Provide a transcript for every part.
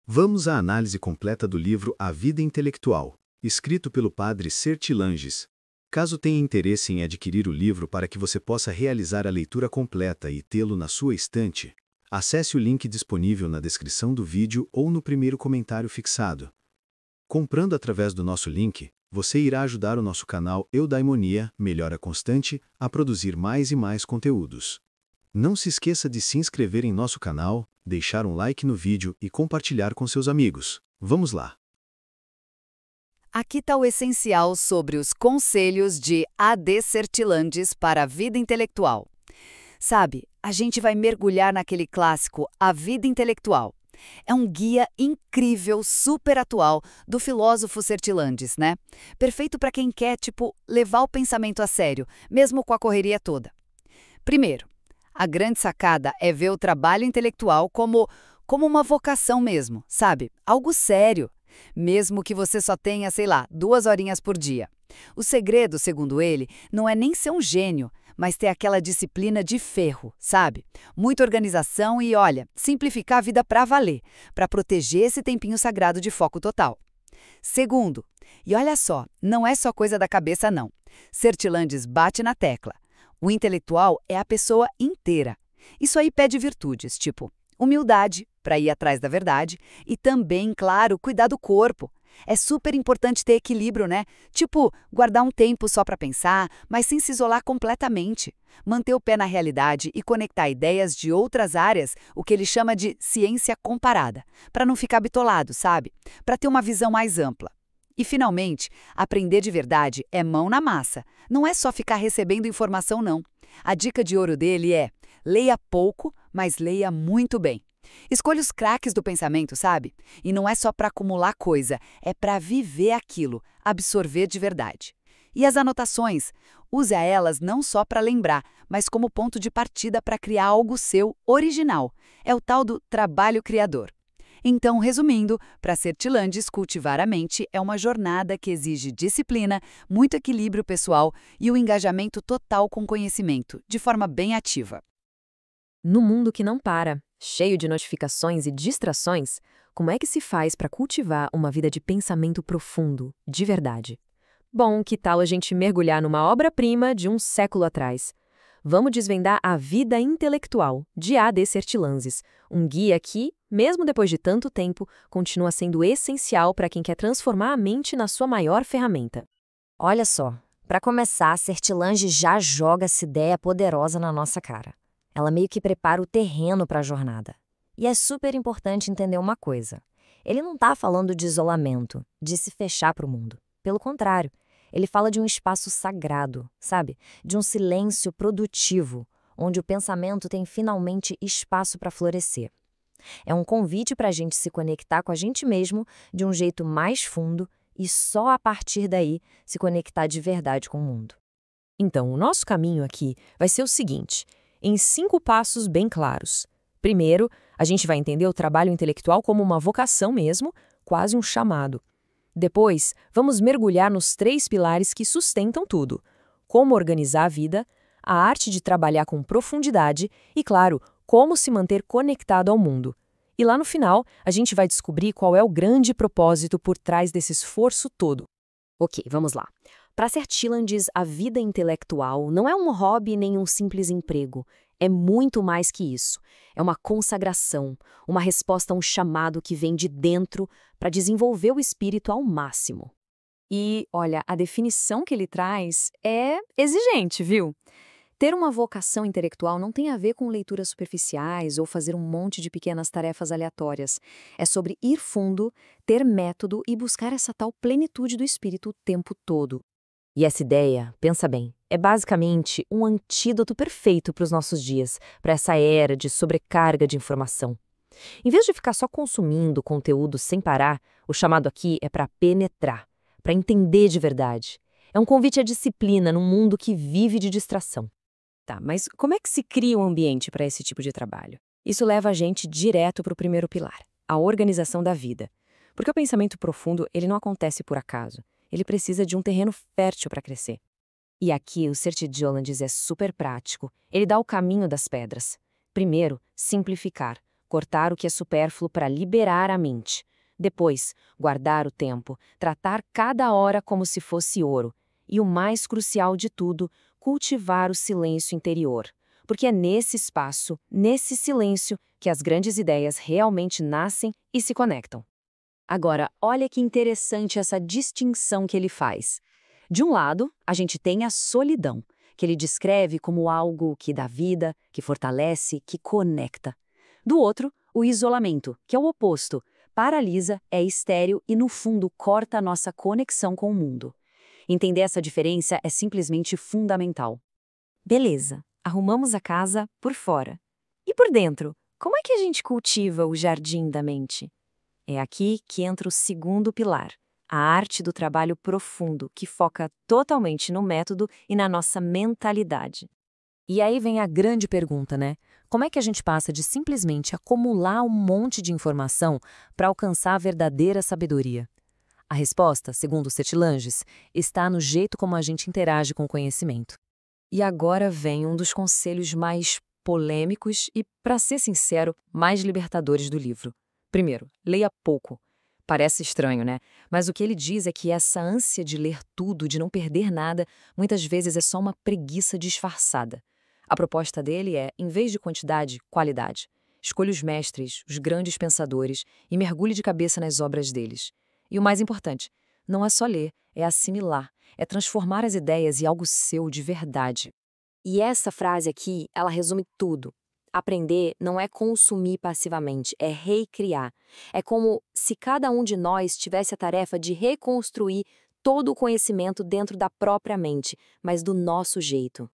Vamos à análise completa do livro A Vida Intelectual, escrito pelo padre Sertilanges. Caso tenha interesse em adquirir o livro para que você possa realizar a leitura completa e tê-lo na sua estante, acesse o link disponível na descrição do vídeo ou no primeiro comentário fixado. Comprando através do nosso link, você irá ajudar o nosso canal Eudaimonia, Melhora Constante, a produzir mais e mais conteúdos. Não se esqueça de se inscrever em nosso canal, deixar um like no vídeo e compartilhar com seus amigos. Vamos lá! Aqui está o essencial sobre os conselhos de A.D. Sertilanges para a vida intelectual. Sabe, a gente vai mergulhar naquele clássico A Vida Intelectual. É um guia incrível, super atual, do filósofo Sertilanges, né? Perfeito para quem quer, levar o pensamento a sério, mesmo com a correria toda. Primeiro, a grande sacada é ver o trabalho intelectual como uma vocação mesmo, sabe? Algo sério. Mesmo que você só tenha, 2 horinhas por dia. O segredo, segundo ele, não é nem ser um gênio, mas ter aquela disciplina de ferro, sabe? Muita organização e, olha, simplificar a vida para valer, para proteger esse tempinho sagrado de foco total. Segundo, e olha só, não é só coisa da cabeça não. Sertilanges bate na tecla. O intelectual é a pessoa inteira. Isso aí pede virtudes, tipo humildade, para ir atrás da verdade, e também, claro, cuidar do corpo. É super importante ter equilíbrio, né? Guardar um tempo só para pensar, mas sem se isolar completamente. Manter o pé na realidade e conectar ideias de outras áreas, o que ele chama de ciência comparada, para não ficar bitolado, sabe? Para ter uma visão mais ampla. E, finalmente, aprender de verdade é mão na massa. Não é só ficar recebendo informação, não. A dica de ouro dele é: leia pouco, mas leia muito bem. Escolha os craques do pensamento, sabe? E não é só para acumular coisa, é para viver aquilo, absorver de verdade. E as anotações? Use elas não só para lembrar, mas como ponto de partida para criar algo seu, original. É o tal do trabalho criador. Então, resumindo, para Sertilanges, cultivar a mente é uma jornada que exige disciplina, muito equilíbrio pessoal e o engajamento total com conhecimento, de forma bem ativa. No mundo que não para, cheio de notificações e distrações, como é que se faz para cultivar uma vida de pensamento profundo, de verdade? Bom, que tal a gente mergulhar numa obra-prima de um século atrás? Vamos desvendar A Vida Intelectual, de A.D. Sertilanges, um guia que, mesmo depois de tanto tempo, continua sendo essencial para quem quer transformar a mente na sua maior ferramenta. Olha só, para começar, Sertilanges já joga essa ideia poderosa na nossa cara. Ela meio que prepara o terreno para a jornada. E é super importante entender uma coisa. Ele não está falando de isolamento, de se fechar para o mundo. Pelo contrário, ele fala de um espaço sagrado, sabe? De um silêncio produtivo, onde o pensamento tem finalmente espaço para florescer. É um convite para a gente se conectar com a gente mesmo de um jeito mais fundo e só a partir daí se conectar de verdade com o mundo. Então, o nosso caminho aqui vai ser o seguinte, em 5 passos bem claros. Primeiro, a gente vai entender o trabalho intelectual como uma vocação mesmo, quase um chamado. Depois, vamos mergulhar nos 3 pilares que sustentam tudo: como organizar a vida, a arte de trabalhar com profundidade e, claro, como se manter conectado ao mundo. E lá no final, a gente vai descobrir qual é o grande propósito por trás desse esforço todo. Ok, vamos lá. Para Sertilanges, a vida intelectual não é um hobby nem um simples emprego. É muito mais que isso. É uma consagração, uma resposta a um chamado que vem de dentro para desenvolver o espírito ao máximo. E, olha, a definição que ele traz é exigente, viu? Ter uma vocação intelectual não tem a ver com leituras superficiais ou fazer um monte de pequenas tarefas aleatórias. É sobre ir fundo, ter método e buscar essa tal plenitude do espírito o tempo todo. E essa ideia, pensa bem, é basicamente um antídoto perfeito para os nossos dias, para essa era de sobrecarga de informação. Em vez de ficar só consumindo conteúdo sem parar, o chamado aqui é para penetrar, para entender de verdade. É um convite à disciplina num mundo que vive de distração. Tá, mas como é que se cria um ambiente para esse tipo de trabalho? Isso leva a gente direto para o primeiro pilar, a organização da vida. Porque o pensamento profundo, ele não acontece por acaso. Ele precisa de um terreno fértil para crescer. E aqui o Sertilanges é super prático. Ele dá o caminho das pedras. Primeiro, simplificar. cortar o que é supérfluo para liberar a mente. Depois, guardar o tempo, tratar cada hora como se fosse ouro. E o mais crucial de tudo, cultivar o silêncio interior. Porque é nesse espaço, nesse silêncio, que as grandes ideias realmente nascem e se conectam. Agora, olha que interessante essa distinção que ele faz. De um lado, a gente tem a solidão, que ele descreve como algo que dá vida, que fortalece, que conecta. Do outro, o isolamento, que é o oposto, paralisa, é estéril e, no fundo, corta a nossa conexão com o mundo. Entender essa diferença é simplesmente fundamental. Beleza, arrumamos a casa por fora. E por dentro, como é que a gente cultiva o jardim da mente? É aqui que entra o segundo pilar, a arte do trabalho profundo, que foca totalmente no método e na nossa mentalidade. E aí vem a grande pergunta, né? Como é que a gente passa de simplesmente acumular um monte de informação para alcançar a verdadeira sabedoria? A resposta, segundo Sertilanges, está no jeito como a gente interage com o conhecimento. E agora vem um dos conselhos mais polêmicos e, para ser sincero, mais libertadores do livro. Primeiro, leia pouco. Parece estranho, né? Mas o que ele diz é que essa ânsia de ler tudo, de não perder nada, muitas vezes é só uma preguiça disfarçada. A proposta dele é, em vez de quantidade, qualidade. Escolha os mestres, os grandes pensadores e mergulhe de cabeça nas obras deles. E o mais importante, não é só ler, é assimilar, é transformar as ideias em algo seu de verdade. E essa frase aqui, ela resume tudo. Aprender não é consumir passivamente, é recriar. É como se cada um de nós tivesse a tarefa de reconstruir todo o conhecimento dentro da própria mente, mas do nosso jeito.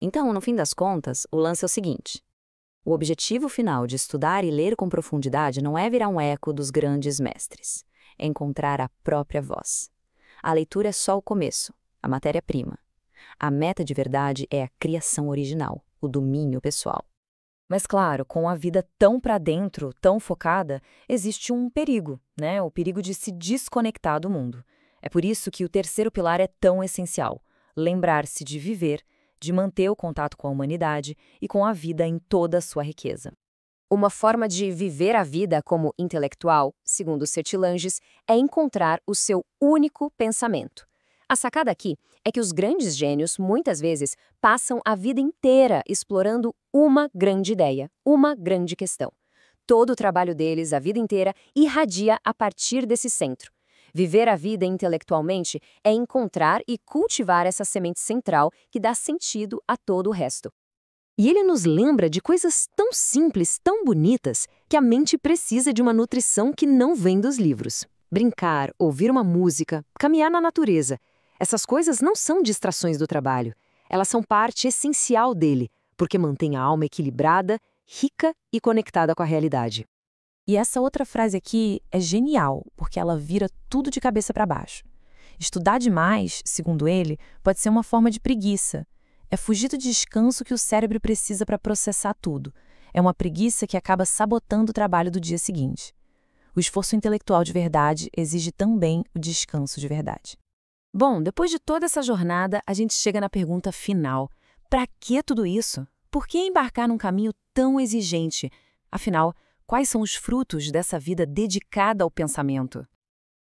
Então, no fim das contas, o lance é o seguinte. O objetivo final de estudar e ler com profundidade não é virar um eco dos grandes mestres. É encontrar a própria voz. A leitura é só o começo, a matéria-prima. A meta de verdade é a criação original, o domínio pessoal. Mas claro, com a vida tão para dentro, tão focada, existe um perigo, né? O perigo de se desconectar do mundo. É por isso que o terceiro pilar é tão essencial. Lembrar-se de viver, de manter o contato com a humanidade e com a vida em toda a sua riqueza. Uma forma de viver a vida como intelectual, segundo Sertilanges, é encontrar o seu único pensamento. A sacada aqui é que os grandes gênios, muitas vezes, passam a vida inteira explorando uma grande ideia, uma grande questão. Todo o trabalho deles, a vida inteira, irradia a partir desse centro. Viver a vida intelectualmente é encontrar e cultivar essa semente central que dá sentido a todo o resto. E ele nos lembra de coisas tão simples, tão bonitas, que a mente precisa de uma nutrição que não vem dos livros. Brincar, ouvir uma música, caminhar na natureza. Essas coisas não são distrações do trabalho. Elas são parte essencial dele, porque mantém a alma equilibrada, rica e conectada com a realidade. E essa outra frase aqui é genial, porque ela vira tudo de cabeça para baixo. Estudar demais, segundo ele, pode ser uma forma de preguiça. É fugir do descanso que o cérebro precisa para processar tudo. É uma preguiça que acaba sabotando o trabalho do dia seguinte. O esforço intelectual de verdade exige também o descanso de verdade. Bom, depois de toda essa jornada, a gente chega na pergunta final. Para que tudo isso? Por que embarcar num caminho tão exigente? Afinal, quais são os frutos dessa vida dedicada ao pensamento?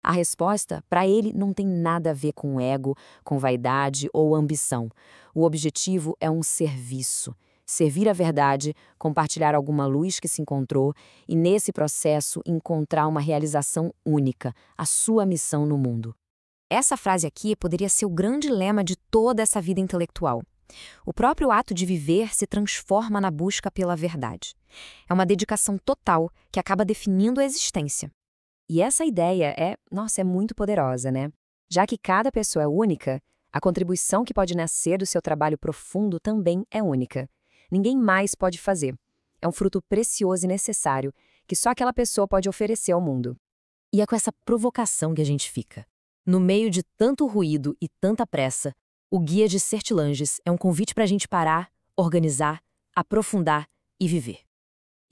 A resposta, para ele, não tem nada a ver com ego, com vaidade ou ambição. O objetivo é um serviço. Servir a verdade, compartilhar alguma luz que se encontrou e, nesse processo, encontrar uma realização única, a sua missão no mundo. Essa frase aqui poderia ser o grande lema de toda essa vida intelectual. O próprio ato de viver se transforma na busca pela verdade. É uma dedicação total que acaba definindo a existência. E essa ideia é muito poderosa, né? Já que cada pessoa é única, a contribuição que pode nascer do seu trabalho profundo também é única. Ninguém mais pode fazer. É um fruto precioso e necessário que só aquela pessoa pode oferecer ao mundo. E é com essa provocação que a gente fica. No meio de tanto ruído e tanta pressa, o Guia de Sertilanges é um convite para a gente parar, organizar, aprofundar e viver.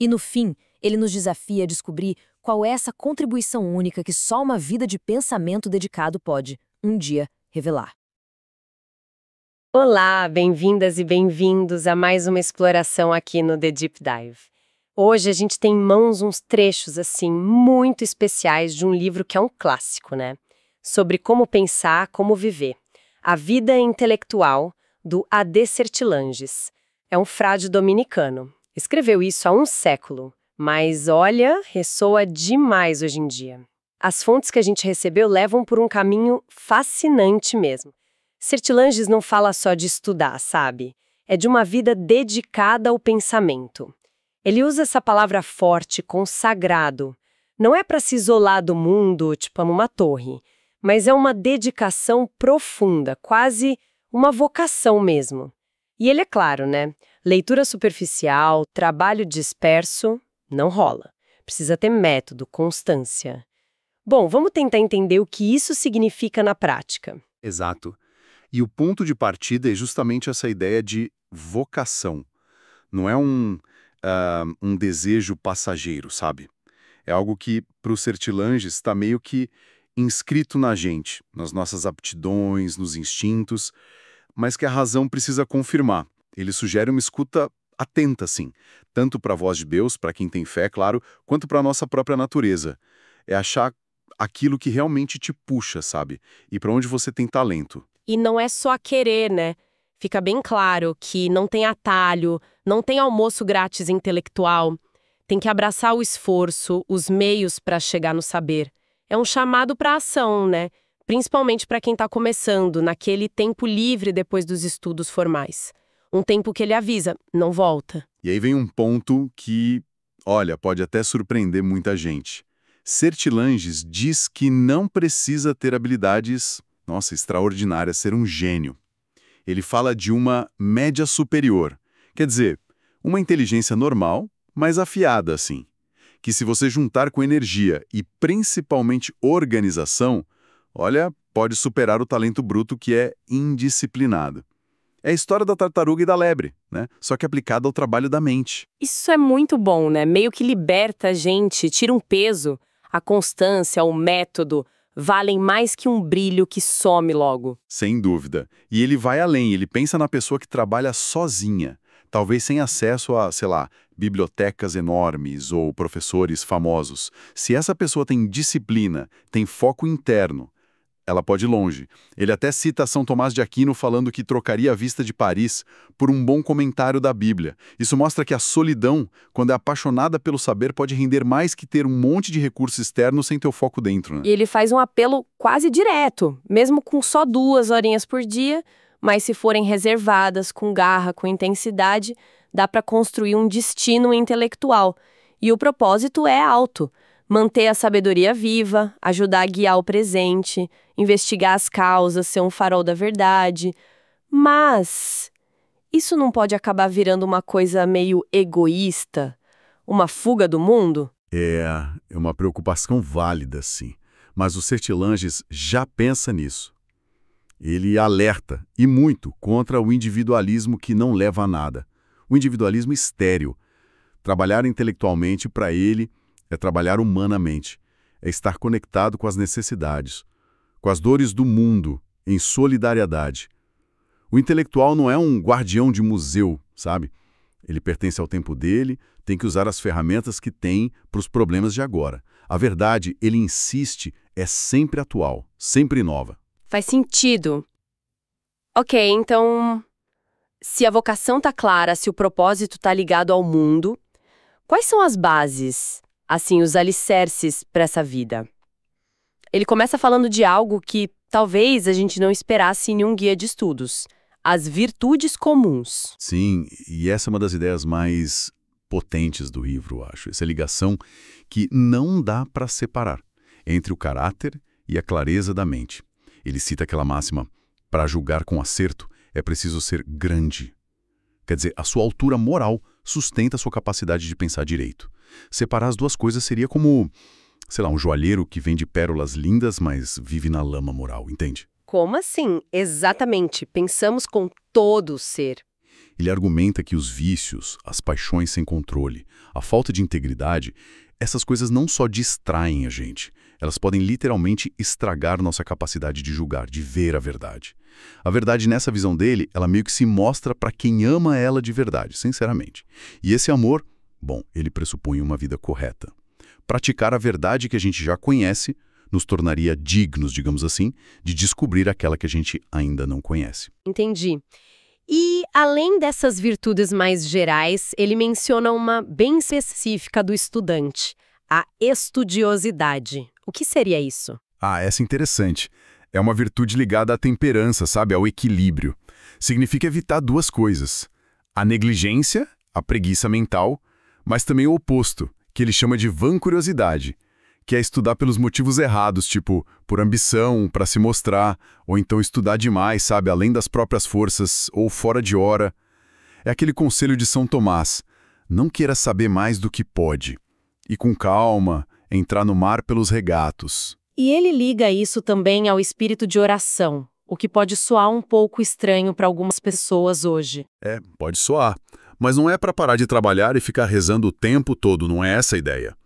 E no fim, ele nos desafia a descobrir qual é essa contribuição única que só uma vida de pensamento dedicado pode, um dia, revelar. Olá, bem-vindas e bem-vindos a mais uma exploração aqui no The Deep Dive. Hoje a gente tem em mãos uns trechos, assim, muito especiais de um livro que é um clássico, né? Sobre como pensar, como viver. A Vida Intelectual, do A.D. Sertilanges. É um frade dominicano. Escreveu isso há um século, mas, olha, ressoa demais hoje em dia. As fontes que a gente recebeu levam por um caminho fascinante mesmo. Sertilanges não fala só de estudar, sabe? É de uma vida dedicada ao pensamento. Ele usa essa palavra forte, consagrado. Não é para se isolar do mundo, tipo numa torre, mas é uma dedicação profunda, quase uma vocação mesmo. E ele é claro, né? Leitura superficial, trabalho disperso, não rola. Precisa ter método, constância. Bom, vamos tentar entender o que isso significa na prática. Exato. E o ponto de partida é justamente essa ideia de vocação. Não é um desejo passageiro, sabe? É algo que, para o Sertilanges, está meio que inscrito na gente, nas nossas aptidões, nos instintos, mas que a razão precisa confirmar. Ele sugere uma escuta atenta, sim, tanto para a voz de Deus, para quem tem fé, claro, quanto para a nossa própria natureza. É achar aquilo que realmente te puxa, sabe? E para onde você tem talento. E não é só querer, né? Fica bem claro que não tem atalho, não tem almoço grátis intelectual. Tem que abraçar o esforço, os meios para chegar no saber. É um chamado para ação, né? Principalmente para quem está começando, naquele tempo livre depois dos estudos formais. Um tempo que ele avisa, não volta. E aí vem um ponto que, olha, pode até surpreender muita gente. Sertilanges diz que não precisa ter habilidades, extraordinárias, ser um gênio. Ele fala de uma média superior, quer dizer, uma inteligência normal, mas afiada assim, que se você juntar com energia e principalmente organização, olha, pode superar o talento bruto que é indisciplinado. É a história da tartaruga e da lebre, né? Só que aplicada ao trabalho da mente. Isso é muito bom, né? Meio que liberta a gente, tira um peso. A constância, o método, valem mais que um brilho que some logo. Sem dúvida. E ele vai além, ele pensa na pessoa que trabalha sozinha, talvez sem acesso a, sei lá, bibliotecas enormes ou professores famosos. Se essa pessoa tem disciplina, tem foco interno, ela pode ir longe. Ele até cita São Tomás de Aquino falando que trocaria a vista de Paris por um bom comentário da Bíblia. Isso mostra que a solidão, quando é apaixonada pelo saber, pode render mais que ter um monte de recursos externos sem ter o foco dentro, né? E ele faz um apelo quase direto, mesmo com só 2 horinhas por dia, mas se forem reservadas, com garra, com intensidade, dá para construir um destino intelectual. E o propósito é alto. Manter a sabedoria viva, ajudar a guiar o presente, investigar as causas, ser um farol da verdade. Mas isso não pode acabar virando uma coisa meio egoísta? Uma fuga do mundo? É uma preocupação válida, sim. Mas o Sertilanges já pensa nisso. Ele alerta, e muito, contra o individualismo que não leva a nada. O individualismo estéril. Trabalhar intelectualmente, para ele, é trabalhar humanamente, é estar conectado com as necessidades, com as dores do mundo, em solidariedade. O intelectual não é um guardião de museu, sabe? Ele pertence ao tempo dele, tem que usar as ferramentas que tem para os problemas de agora. A verdade, ele insiste, é sempre atual, sempre nova. Faz sentido. Ok, então, se a vocação tá clara, se o propósito tá ligado ao mundo, quais são as bases? Assim, os alicerces para essa vida. Ele começa falando de algo que talvez a gente não esperasse em um guia de estudos. As virtudes comuns. Sim, e essa é uma das ideias mais potentes do livro, eu acho. Essa ligação que não dá para separar entre o caráter e a clareza da mente. Ele cita aquela máxima, para julgar com acerto é preciso ser grande. Quer dizer, a sua altura moral sustenta a sua capacidade de pensar direito. Separar as duas coisas seria como, sei lá, um joalheiro que vende pérolas lindas, mas vive na lama moral, entende? Como assim? Exatamente. Pensamos com todo o ser. Ele argumenta que os vícios, as paixões sem controle, a falta de integridade, essas coisas não só distraem a gente, elas podem literalmente estragar nossa capacidade de julgar, de ver a verdade. A verdade, nessa visão dele, ela meio que se mostra para quem ama ela de verdade, sinceramente. E esse amor, Bom, ele pressupõe uma vida correta. Praticar a verdade que a gente já conhece nos tornaria dignos, digamos assim, de descobrir aquela que a gente ainda não conhece. Entendi. E, além dessas virtudes mais gerais, ele menciona uma bem específica do estudante, a estudiosidade. O que seria isso? Ah, essa é interessante. É uma virtude ligada à temperança, sabe? Ao equilíbrio. Significa evitar duas coisas. A negligência, a preguiça mental, mas também o oposto, que ele chama de vancuriosidade, que é estudar pelos motivos errados, tipo, por ambição, para se mostrar, ou então estudar demais, sabe? Além das próprias forças, ou fora de hora. É aquele conselho de São Tomás. Não queira saber mais do que pode. E com calma, entrar no mar pelos regatos. E ele liga isso também ao espírito de oração, o que pode soar um pouco estranho para algumas pessoas hoje. É, pode soar. Mas não é para parar de trabalhar e ficar rezando o tempo todo, não é essa a ideia.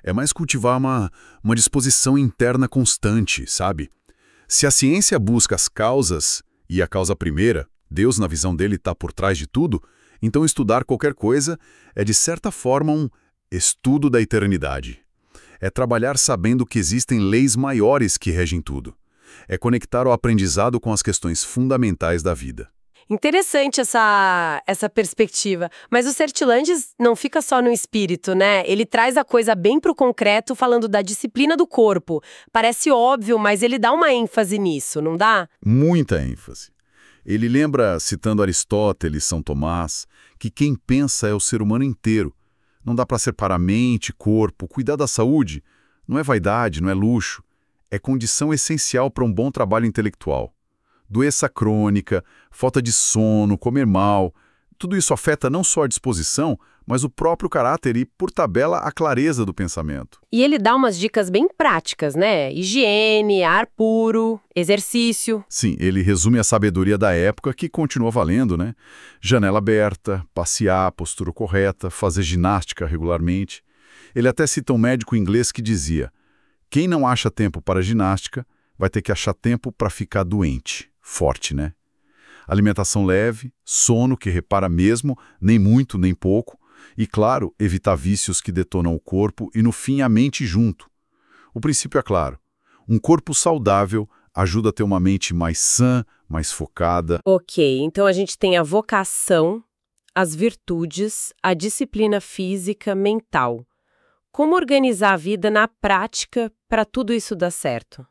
É mais cultivar uma disposição interna constante, sabe? Se a ciência busca as causas, e a causa primeira, Deus na visão dele está por trás de tudo, então estudar qualquer coisa é de certa forma um estudo da eternidade. É trabalhar sabendo que existem leis maiores que regem tudo. É conectar o aprendizado com as questões fundamentais da vida. Interessante essa perspectiva. Mas o Sertilanges não fica só no espírito, né? Ele traz a coisa bem pro concreto, falando da disciplina do corpo. Parece óbvio, mas ele dá uma ênfase nisso, não dá? Muita ênfase. Ele lembra, citando Aristóteles, São Tomás, que quem pensa é o ser humano inteiro. Não dá para separar mente, corpo, cuidar da saúde. Não é vaidade, não é luxo. É condição essencial para um bom trabalho intelectual. Doença crônica, falta de sono, comer mal, tudo isso afeta não só a disposição, mas o próprio caráter e, por tabela, a clareza do pensamento. E ele dá umas dicas bem práticas, né? Higiene, ar puro, exercício. Sim, ele resume a sabedoria da época que continua valendo, né? Janela aberta, passear, postura correta, fazer ginástica regularmente. Ele até cita um médico inglês que dizia: quem não acha tempo para ginástica vai ter que achar tempo para ficar doente. Forte, né? Alimentação leve, sono que repara mesmo, nem muito nem pouco, e, claro, evitar vícios que detonam o corpo e, no fim, a mente junto. O princípio é claro. Um corpo saudável ajuda a ter uma mente mais sã, mais focada. Ok, então a gente tem a vocação, as virtudes, a disciplina física, mental. Como organizar a vida na prática para tudo isso dar certo?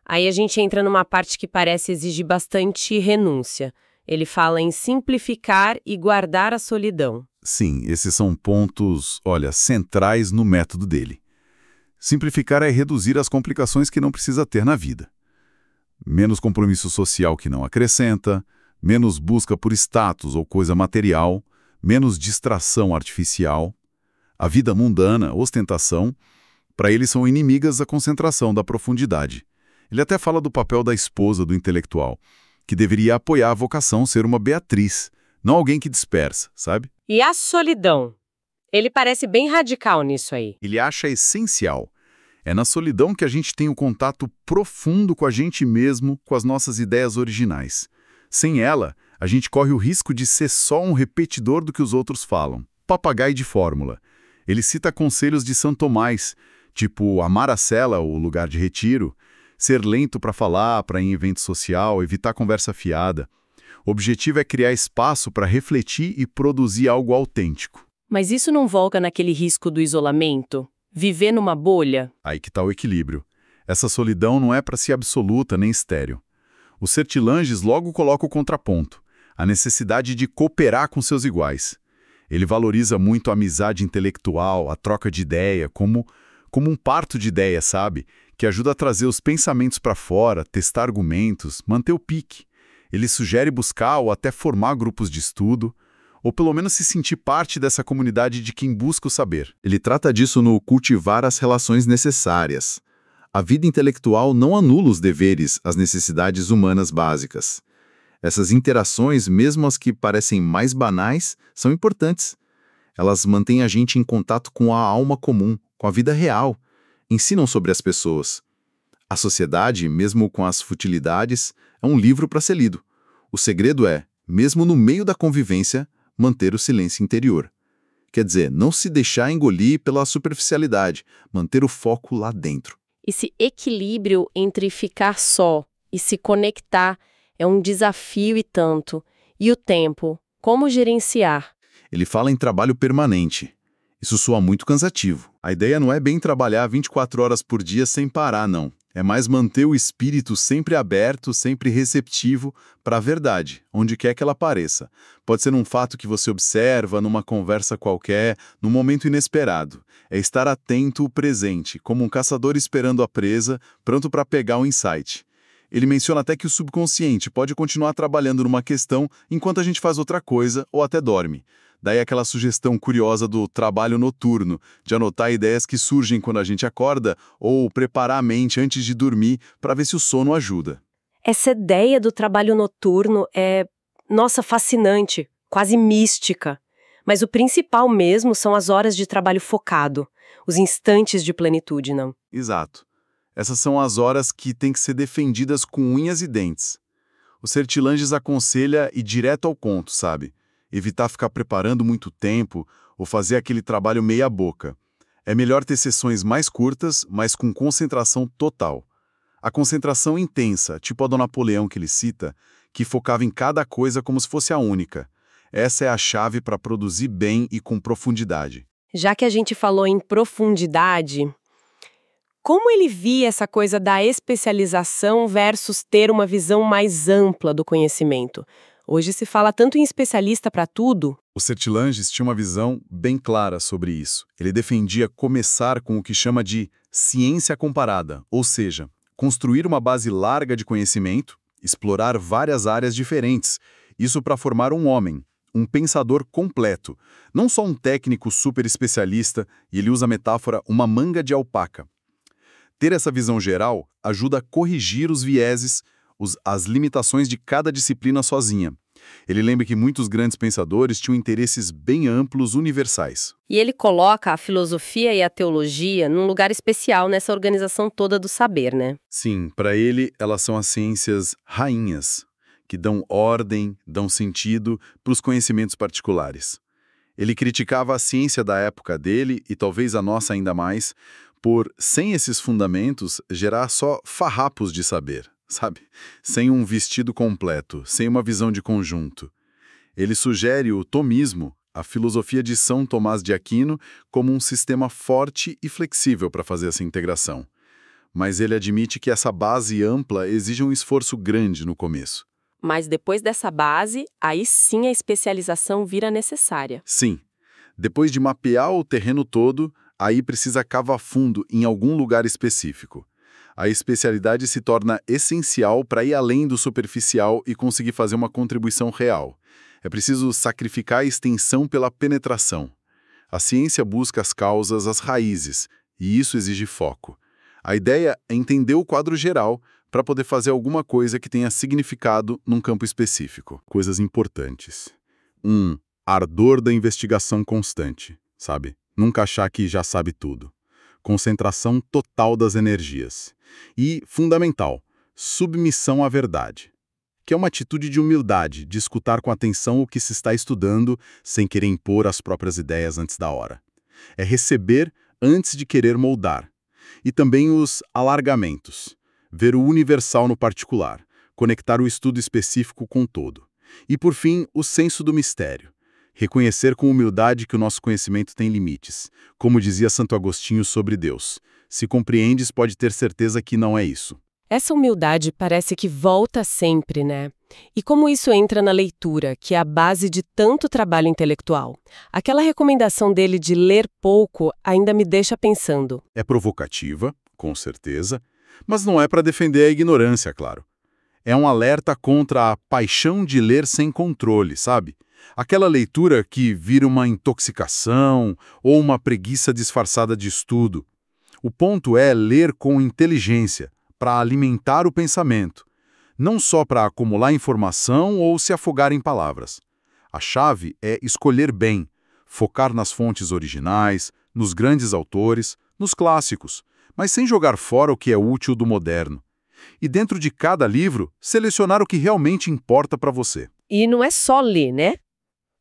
Aí a gente entra numa parte que parece exigir bastante renúncia. Ele fala em simplificar e guardar a solidão. Sim, esses são pontos, olha, centrais no método dele. Simplificar é reduzir as complicações que não precisa ter na vida. Menos compromisso social que não acrescenta, menos busca por status ou coisa material, menos distração artificial. A vida mundana, ostentação, para ele são inimigas da concentração, da profundidade. Ele até fala do papel da esposa do intelectual, que deveria apoiar a vocação ser uma beatriz, não alguém que dispersa, sabe? E a solidão? Ele parece bem radical nisso aí. Ele acha essencial. É na solidão que a gente tem o contato profundo com a gente mesmo, com as nossas ideias originais. Sem ela, a gente corre o risco de ser só um repetidor do que os outros falam. Papagaio de fórmula. Ele cita conselhos de São Tomás, tipo amar a cela, o lugar de retiro, ser lento para falar, para ir em evento social, evitar conversa fiada. O objetivo é criar espaço para refletir e produzir algo autêntico. Mas isso não volta naquele risco do isolamento? Viver numa bolha? Aí que está o equilíbrio. Essa solidão não é para ser absoluta nem estéril. O Sertilanges logo coloca o contraponto, a necessidade de cooperar com seus iguais. Ele valoriza muito a amizade intelectual, a troca de ideia, como um parto de ideia, sabe? Que ajuda a trazer os pensamentos para fora, testar argumentos, manter o pique. Ele sugere buscar ou até formar grupos de estudo, ou pelo menos se sentir parte dessa comunidade de quem busca o saber. Ele trata disso no cultivar as relações necessárias. A vida intelectual não anula os deveres, as necessidades humanas básicas. Essas interações, mesmo as que parecem mais banais, são importantes. Elas mantêm a gente em contato com a alma comum, com a vida real. Ensinam sobre as pessoas. A sociedade, mesmo com as futilidades, é um livro para ser lido. O segredo é, mesmo no meio da convivência, manter o silêncio interior. Quer dizer, não se deixar engolir pela superficialidade, manter o foco lá dentro. Esse equilíbrio entre ficar só e se conectar é um desafio e tanto. E o tempo? Como gerenciar? Ele fala em trabalho permanente. Isso soa muito cansativo. A ideia não é bem trabalhar 24 horas por dia sem parar, não. É mais manter o espírito sempre aberto, sempre receptivo para a verdade, onde quer que ela apareça. Pode ser num fato que você observa, numa conversa qualquer, num momento inesperado. É estar atento ao presente, como um caçador esperando a presa, pronto para pegar um insight. Ele menciona até que o subconsciente pode continuar trabalhando numa questão enquanto a gente faz outra coisa ou até dorme. Daí aquela sugestão curiosa do trabalho noturno, de anotar ideias que surgem quando a gente acorda ou preparar a mente antes de dormir para ver se o sono ajuda. Essa ideia do trabalho noturno é, nossa, fascinante, quase mística. Mas o principal mesmo são as horas de trabalho focado, os instantes de plenitude, não? Exato. Essas são as horas que têm que ser defendidas com unhas e dentes. O Sertilanges aconselha ir direto ao ponto, sabe? Evitar ficar preparando muito tempo ou fazer aquele trabalho meia boca. É melhor ter sessões mais curtas, mas com concentração total. A concentração intensa, tipo a do Napoleão que ele cita, que focava em cada coisa como se fosse a única. Essa é a chave para produzir bem e com profundidade. Já que a gente falou em profundidade, como ele via essa coisa da especialização versus ter uma visão mais ampla do conhecimento? Hoje se fala tanto em especialista para tudo. O Sertilanges tinha uma visão bem clara sobre isso. Ele defendia começar com o que chama de ciência comparada, ou seja, construir uma base larga de conhecimento, explorar várias áreas diferentes, isso para formar um homem, um pensador completo, não só um técnico super especialista, e ele usa a metáfora uma manga de alpaca. Ter essa visão geral ajuda a corrigir os vieses, as limitações de cada disciplina sozinha. Ele lembra que muitos grandes pensadores tinham interesses bem amplos, universais. E ele coloca a filosofia e a teologia num lugar especial nessa organização toda do saber, né? Sim, para ele, elas são as ciências rainhas, que dão ordem, dão sentido para os conhecimentos particulares. Ele criticava a ciência da época dele, e talvez a nossa ainda mais, por, sem esses fundamentos, gerar só farrapos de saber. Sabe? Sem um vestido completo, sem uma visão de conjunto. Ele sugere o tomismo, a filosofia de São Tomás de Aquino, como um sistema forte e flexível para fazer essa integração. Mas ele admite que essa base ampla exige um esforço grande no começo. Mas depois dessa base, aí sim a especialização vira necessária. Sim. Depois de mapear o terreno todo, aí precisa cavar fundo em algum lugar específico. A especialidade se torna essencial para ir além do superficial e conseguir fazer uma contribuição real. É preciso sacrificar a extensão pela penetração. A ciência busca as causas, as raízes, e isso exige foco. A ideia é entender o quadro geral para poder fazer alguma coisa que tenha significado num campo específico. Coisas importantes. Ardor da investigação constante, sabe? Nunca achar que já sabe tudo. Concentração total das energias. E, fundamental, submissão à verdade, que é uma atitude de humildade, de escutar com atenção o que se está estudando, sem querer impor as próprias ideias antes da hora. É receber antes de querer moldar. E também os alargamentos, ver o universal no particular, conectar o estudo específico com o todo. E, por fim, o senso do mistério. Reconhecer com humildade que o nosso conhecimento tem limites. Como dizia Santo Agostinho sobre Deus, se compreendes, pode ter certeza que não é isso. Essa humildade parece que volta sempre, né? E como isso entra na leitura, que é a base de tanto trabalho intelectual? Aquela recomendação dele de ler pouco ainda me deixa pensando. É provocativa, com certeza, mas não é para defender a ignorância, claro. É um alerta contra a paixão de ler sem controle, sabe? Aquela leitura que vira uma intoxicação ou uma preguiça disfarçada de estudo. O ponto é ler com inteligência, para alimentar o pensamento, não só para acumular informação ou se afogar em palavras. A chave é escolher bem, focar nas fontes originais, nos grandes autores, nos clássicos, mas sem jogar fora o que é útil do moderno. E dentro de cada livro, selecionar o que realmente importa para você. E não é só ler, né?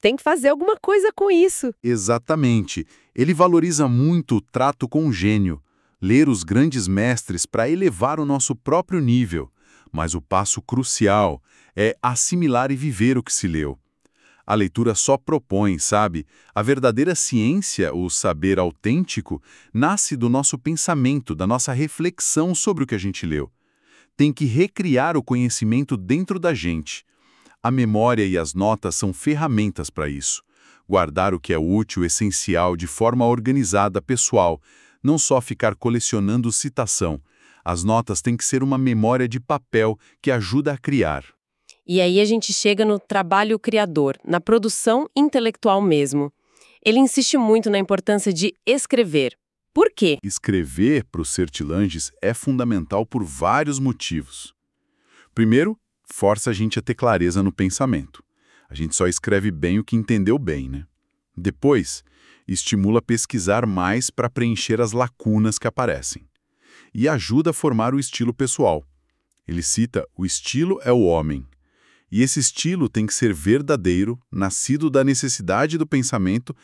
tem que fazer alguma coisa com isso. Exatamente. Ele valoriza muito o trato com o gênio, ler os grandes mestres para elevar o nosso próprio nível. Mas o passo crucial é assimilar e viver o que se leu. A leitura só propõe, sabe? A verdadeira ciência, o saber autêntico, nasce do nosso pensamento, da nossa reflexão sobre o que a gente leu. Tem que recriar o conhecimento dentro da gente. A memória e as notas são ferramentas para isso. Guardar o que é útil, essencial, de forma organizada, pessoal. Não só ficar colecionando citação. As notas têm que ser uma memória de papel que ajuda a criar. E aí a gente chega no trabalho criador, na produção intelectual mesmo. Ele insiste muito na importância de escrever. Por quê? Escrever para os Sertilanges é fundamental por vários motivos. Primeiro, força a gente a ter clareza no pensamento. A gente só escreve bem o que entendeu bem, né? Depois, estimula a pesquisar mais para preencher as lacunas que aparecem. E ajuda a formar o estilo pessoal. Ele cita: o estilo é o homem. E esse estilo tem que ser verdadeiro, nascido da necessidade do pensamento,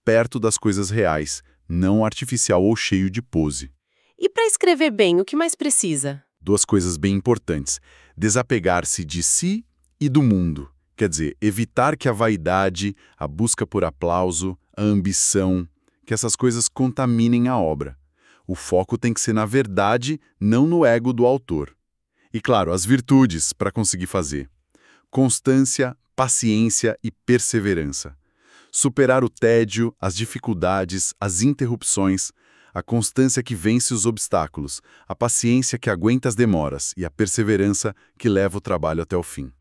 perto das coisas reais, não artificial ou cheio de pose. E para escrever bem, o que mais precisa? Duas coisas bem importantes: desapegar-se de si e do mundo. Quer dizer, evitar que a vaidade, a busca por aplauso, a ambição, que essas coisas contaminem a obra. O foco tem que ser na verdade, não no ego do autor. E claro, as virtudes para conseguir fazer: constância, paciência e perseverança. Superar o tédio, as dificuldades, as interrupções, a constância que vence os obstáculos, a paciência que aguenta as demoras e a perseverança que leva o trabalho até o fim.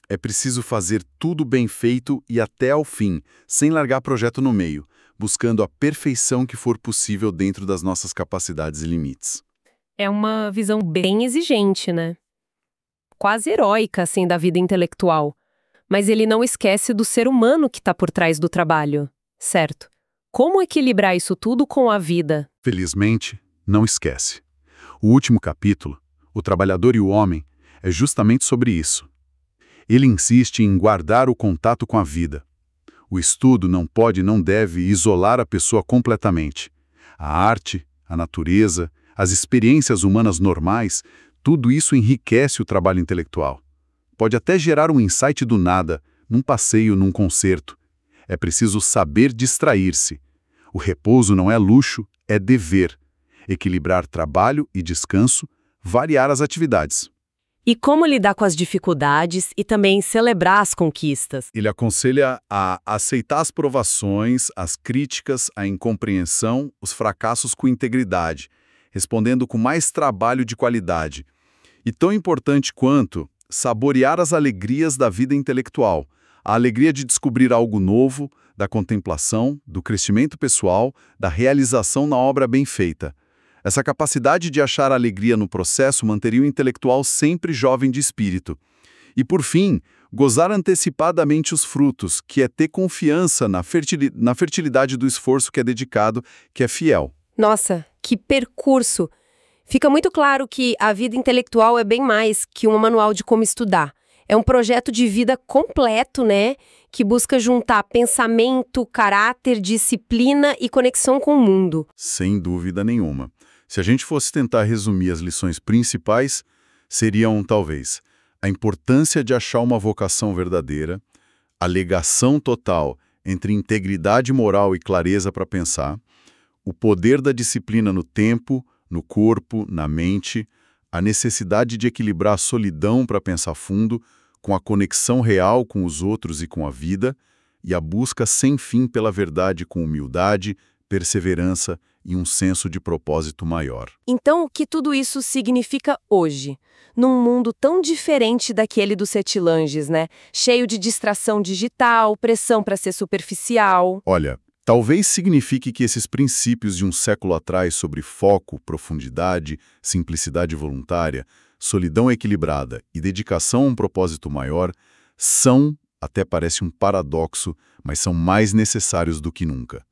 É preciso fazer tudo bem feito e até ao fim, sem largar projeto no meio, buscando a perfeição que for possível dentro das nossas capacidades e limites. É uma visão bem exigente, né? Quase heróica, assim, da vida intelectual. Mas ele não esquece do ser humano que está por trás do trabalho, certo? Como equilibrar isso tudo com a vida? Felizmente, não esquece. O último capítulo, O Trabalhador e o Homem, é justamente sobre isso. Ele insiste em guardar o contato com a vida. O estudo não pode e não deve isolar a pessoa completamente. A arte, a natureza, as experiências humanas normais, tudo isso enriquece o trabalho intelectual. Pode até gerar um insight do nada, num passeio, num concerto. É preciso saber distrair-se. O repouso não é luxo, é dever. Equilibrar trabalho e descanso, variar as atividades. E como lidar com as dificuldades e também celebrar as conquistas? Ele aconselha a aceitar as provações, as críticas, a incompreensão, os fracassos com integridade, respondendo com mais trabalho de qualidade. E tão importante quanto saborear as alegrias da vida intelectual, a alegria de descobrir algo novo, da contemplação, do crescimento pessoal, da realização na obra bem feita. Essa capacidade de achar alegria no processo manteria o intelectual sempre jovem de espírito. E, por fim, gozar antecipadamente os frutos, que é ter confiança na fertilidade do esforço que é dedicado, que é fiel. Nossa, que percurso! Fica muito claro que a vida intelectual é bem mais que um manual de como estudar. É um projeto de vida completo, né? Que busca juntar pensamento, caráter, disciplina e conexão com o mundo. Sem dúvida nenhuma. Se a gente fosse tentar resumir as lições principais, seriam, talvez, a importância de achar uma vocação verdadeira, a ligação total entre integridade moral e clareza para pensar, o poder da disciplina no tempo, no corpo, na mente, a necessidade de equilibrar a solidão para pensar fundo, com a conexão real com os outros e com a vida, e a busca sem fim pela verdade com humildade, perseverança e um senso de propósito maior. Então, o que tudo isso significa hoje? Num mundo tão diferente daquele dos Sertilanges, né? Cheio de distração digital, pressão para ser superficial. Olha, talvez signifique que esses princípios de um século atrás sobre foco, profundidade, simplicidade voluntária, solidão equilibrada e dedicação a um propósito maior são, até parece um paradoxo, mas são mais necessários do que nunca.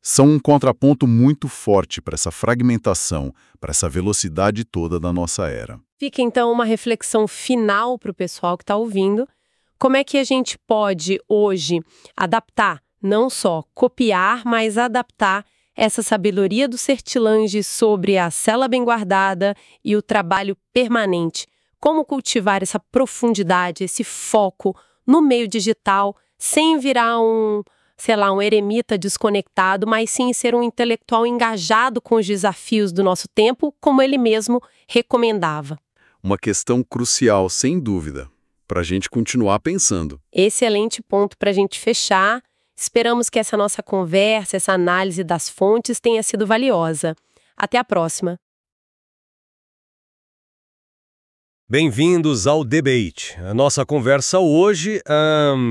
São um contraponto muito forte para essa fragmentação, para essa velocidade toda da nossa era. Fica então uma reflexão final para o pessoal que está ouvindo. Como é que a gente pode, hoje, adaptar, não só copiar, mas adaptar essa sabedoria do Sertilanges sobre a cela bem guardada e o trabalho permanente? Como cultivar essa profundidade, esse foco no meio digital, sem virar um eremita desconectado, mas sim ser um intelectual engajado com os desafios do nosso tempo, como ele mesmo recomendava. Uma questão crucial, sem dúvida, para a gente continuar pensando. Excelente ponto para a gente fechar. Esperamos que essa nossa conversa, essa análise das fontes tenha sido valiosa. Até a próxima. Bem-vindos ao Debate. A nossa conversa hoje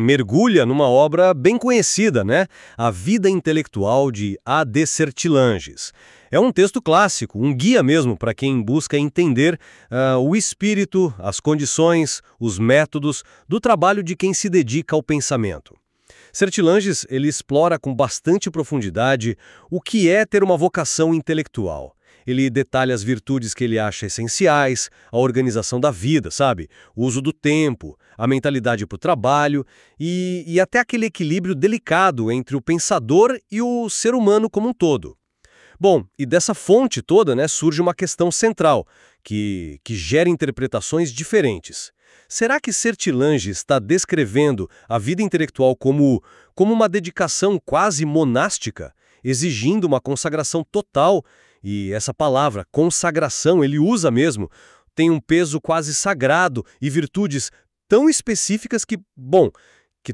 mergulha numa obra bem conhecida, né? A Vida Intelectual de A.D. Sertilanges. É um texto clássico, um guia mesmo para quem busca entender o espírito, as condições, os métodos do trabalho de quem se dedica ao pensamento. Sertilanges, ele explora com bastante profundidade o que é ter uma vocação intelectual. Ele detalha as virtudes que ele acha essenciais, a organização da vida, sabe? O uso do tempo, a mentalidade para o trabalho e até aquele equilíbrio delicado entre o pensador e o ser humano como um todo. Bom, e dessa fonte toda, né, surge uma questão central, que gera interpretações diferentes. Será que Sertilanges está descrevendo a vida intelectual como uma dedicação quase monástica, exigindo uma consagração total? E essa palavra, consagração, ele usa mesmo, tem um peso quase sagrado e virtudes tão específicas que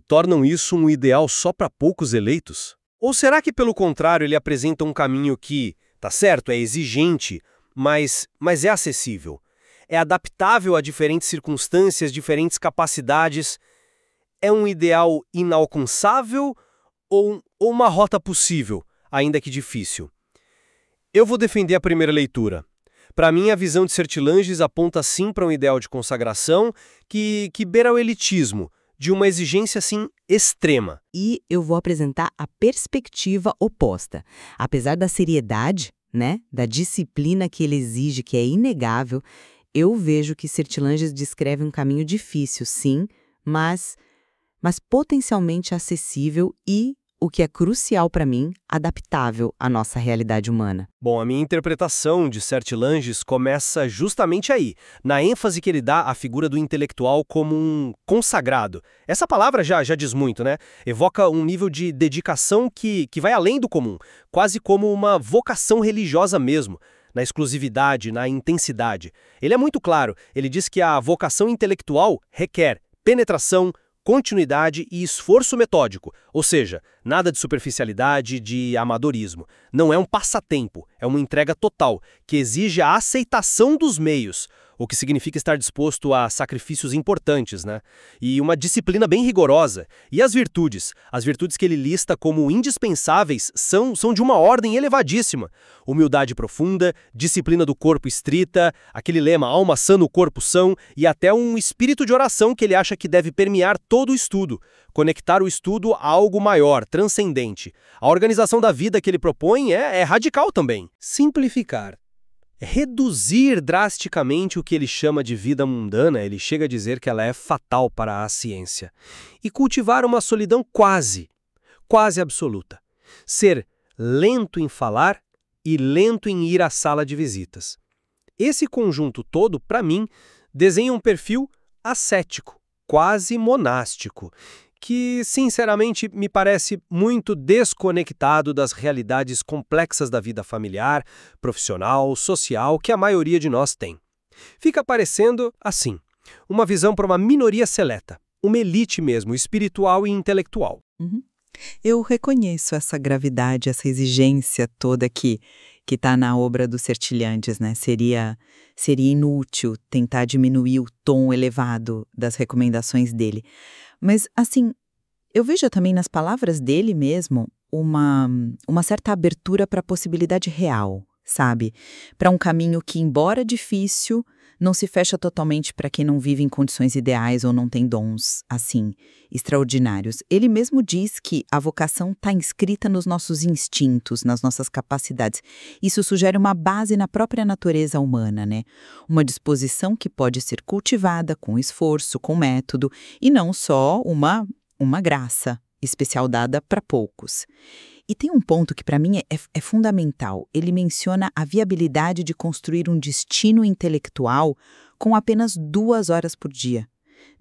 tornam isso um ideal só para poucos eleitos? Ou será que, pelo contrário, ele apresenta um caminho que, tá certo, é exigente, mas é acessível? É adaptável a diferentes circunstâncias, diferentes capacidades? É um ideal inalcançável ou uma rota possível, ainda que difícil? Eu vou defender a primeira leitura. Para mim, a visão de Sertilanges aponta sim para um ideal de consagração que beira o elitismo, de uma exigência, assim, extrema. E eu vou apresentar a perspectiva oposta. Apesar da seriedade, né, da disciplina que ele exige, que é inegável, eu vejo que Sertilanges descreve um caminho difícil, sim, mas potencialmente acessível e, o que é crucial para mim, adaptável à nossa realidade humana. Bom, a minha interpretação de Sertilanges começa justamente aí, na ênfase que ele dá à figura do intelectual como um consagrado. Essa palavra já diz muito, né? Evoca um nível de dedicação que vai além do comum, quase como uma vocação religiosa mesmo, na exclusividade, na intensidade. Ele é muito claro, ele diz que a vocação intelectual requer penetração, continuidade e esforço metódico, ou seja, nada de superficialidade, de amadorismo. Não é um passatempo, é uma entrega total, que exige a aceitação dos meios, o que significa estar disposto a sacrifícios importantes, né? E uma disciplina bem rigorosa. E as virtudes que ele lista como indispensáveis são de uma ordem elevadíssima. Humildade profunda, disciplina do corpo estrita, aquele lema alma sã no corpo são, e até um espírito de oração que ele acha que deve permear todo o estudo, conectar o estudo a algo maior, transcendente. A organização da vida que ele propõe é radical também. Simplificar. Reduzir drasticamente o que ele chama de vida mundana, ele chega a dizer que ela é fatal para a ciência. E cultivar uma solidão quase absoluta. Ser lento em falar e lento em ir à sala de visitas. Esse conjunto todo, para mim, desenha um perfil ascético, quase monástico, que, sinceramente, me parece muito desconectado das realidades complexas da vida familiar, profissional, social que a maioria de nós tem. Fica parecendo, assim, uma visão para uma minoria seleta, uma elite mesmo, espiritual e intelectual. Eu reconheço essa gravidade, essa exigência toda que está na obra do Sertilanges, né? Seria inútil tentar diminuir o tom elevado das recomendações dele. Mas, assim, eu vejo também nas palavras dele mesmo uma certa abertura para a possibilidade real, sabe? Para um caminho que, embora difícil, não se fecha totalmente para quem não vive em condições ideais ou não tem dons, assim, extraordinários. Ele mesmo diz que a vocação está inscrita nos nossos instintos, nas nossas capacidades. Isso sugere uma base na própria natureza humana, né? Uma disposição que pode ser cultivada com esforço, com método, e não só uma graça especial dada para poucos. E tem um ponto que para mim é fundamental. Ele menciona a viabilidade de construir um destino intelectual com apenas 2 horas por dia.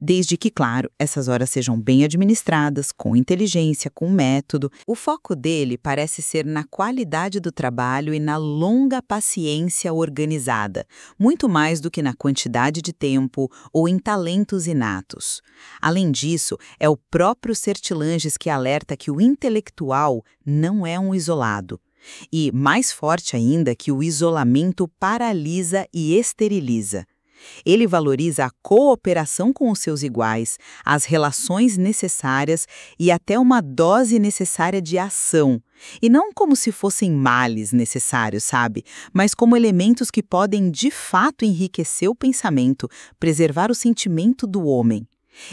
Desde que, claro, essas horas sejam bem administradas, com inteligência, com método. O foco dele parece ser na qualidade do trabalho e na longa paciência organizada, muito mais do que na quantidade de tempo ou em talentos inatos. Além disso, é o próprio Sertilanges que alerta que o intelectual não é um isolado. E, mais forte ainda, que o isolamento paralisa e esteriliza. Ele valoriza a cooperação com os seus iguais, as relações necessárias e até uma dose necessária de ação. E não como se fossem males necessários, sabe? Mas como elementos que podem de fato enriquecer o pensamento, preservar o sentimento do homem.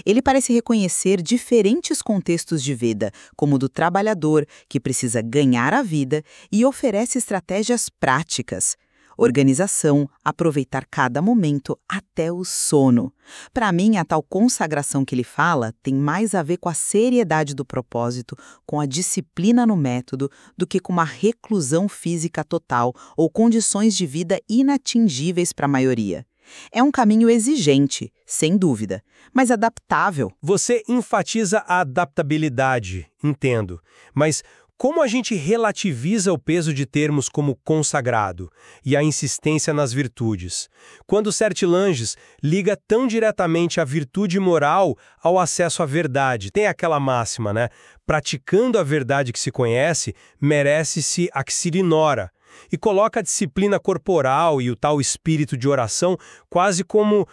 Ele parece reconhecer diferentes contextos de vida, como o do trabalhador, que precisa ganhar a vida e oferece estratégias práticas. Organização, aproveitar cada momento até o sono. Para mim, a tal consagração que ele fala tem mais a ver com a seriedade do propósito, com a disciplina no método, do que com uma reclusão física total ou condições de vida inatingíveis para a maioria. É um caminho exigente, sem dúvida, mas adaptável. Você enfatiza a adaptabilidade, entendo, mas como a gente relativiza o peso de termos como consagrado e a insistência nas virtudes, quando Sertilanges liga tão diretamente a virtude moral ao acesso à verdade? Tem aquela máxima, né? Praticando a verdade que se conhece, merece-se a que se ignora. E coloca a disciplina corporal e o tal espírito de oração quase como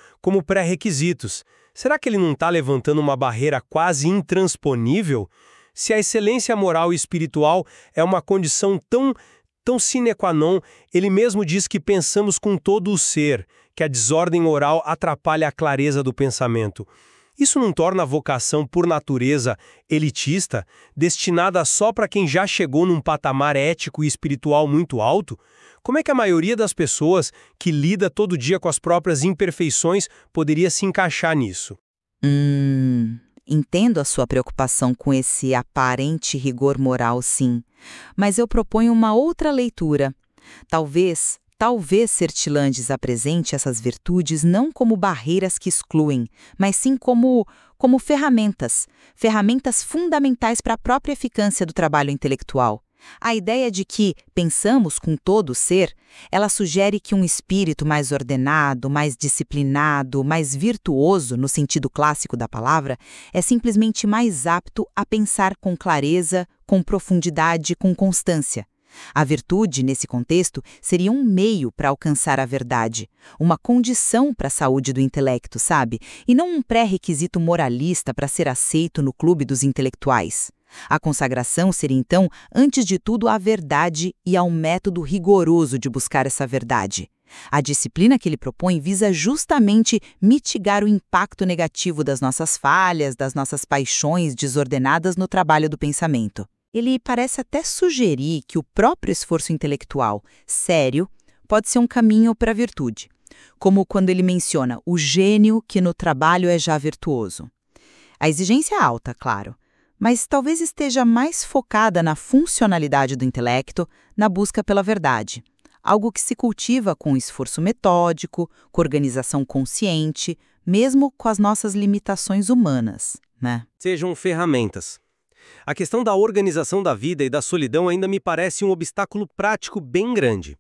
pré-requisitos. Será que ele não está levantando uma barreira quase intransponível? Se a excelência moral e espiritual é uma condição tão sine qua non, ele mesmo diz que pensamos com todo o ser, que a desordem oral atrapalha a clareza do pensamento. Isso não torna a vocação por natureza elitista, destinada só para quem já chegou num patamar ético e espiritual muito alto? Como é que a maioria das pessoas que lida todo dia com as próprias imperfeições poderia se encaixar nisso? Entendo a sua preocupação com esse aparente rigor moral, sim. Mas eu proponho uma outra leitura. Talvez Sertilanges apresente essas virtudes não como barreiras que excluem, mas sim como ferramentas fundamentais para a própria eficácia do trabalho intelectual. A ideia de que pensamos com todo o ser, ela sugere que um espírito mais ordenado, mais disciplinado, mais virtuoso, no sentido clássico da palavra, é simplesmente mais apto a pensar com clareza, com profundidade, com constância. A virtude, nesse contexto, seria um meio para alcançar a verdade, uma condição para a saúde do intelecto, sabe? E não um pré-requisito moralista para ser aceito no clube dos intelectuais. A consagração seria, então, antes de tudo, a verdade e ao método rigoroso de buscar essa verdade. A disciplina que ele propõe visa justamente mitigar o impacto negativo das nossas falhas, das nossas paixões desordenadas no trabalho do pensamento. Ele parece até sugerir que o próprio esforço intelectual, sério, pode ser um caminho para a virtude, como quando ele menciona o gênio que no trabalho é já virtuoso. A exigência é alta, claro, mas talvez esteja mais focada na funcionalidade do intelecto, na busca pela verdade, algo que se cultiva com esforço metódico, com organização consciente, mesmo com as nossas limitações humanas, né? Sejam ferramentas. A questão da organização da vida e da solidão ainda me parece um obstáculo prático bem grande.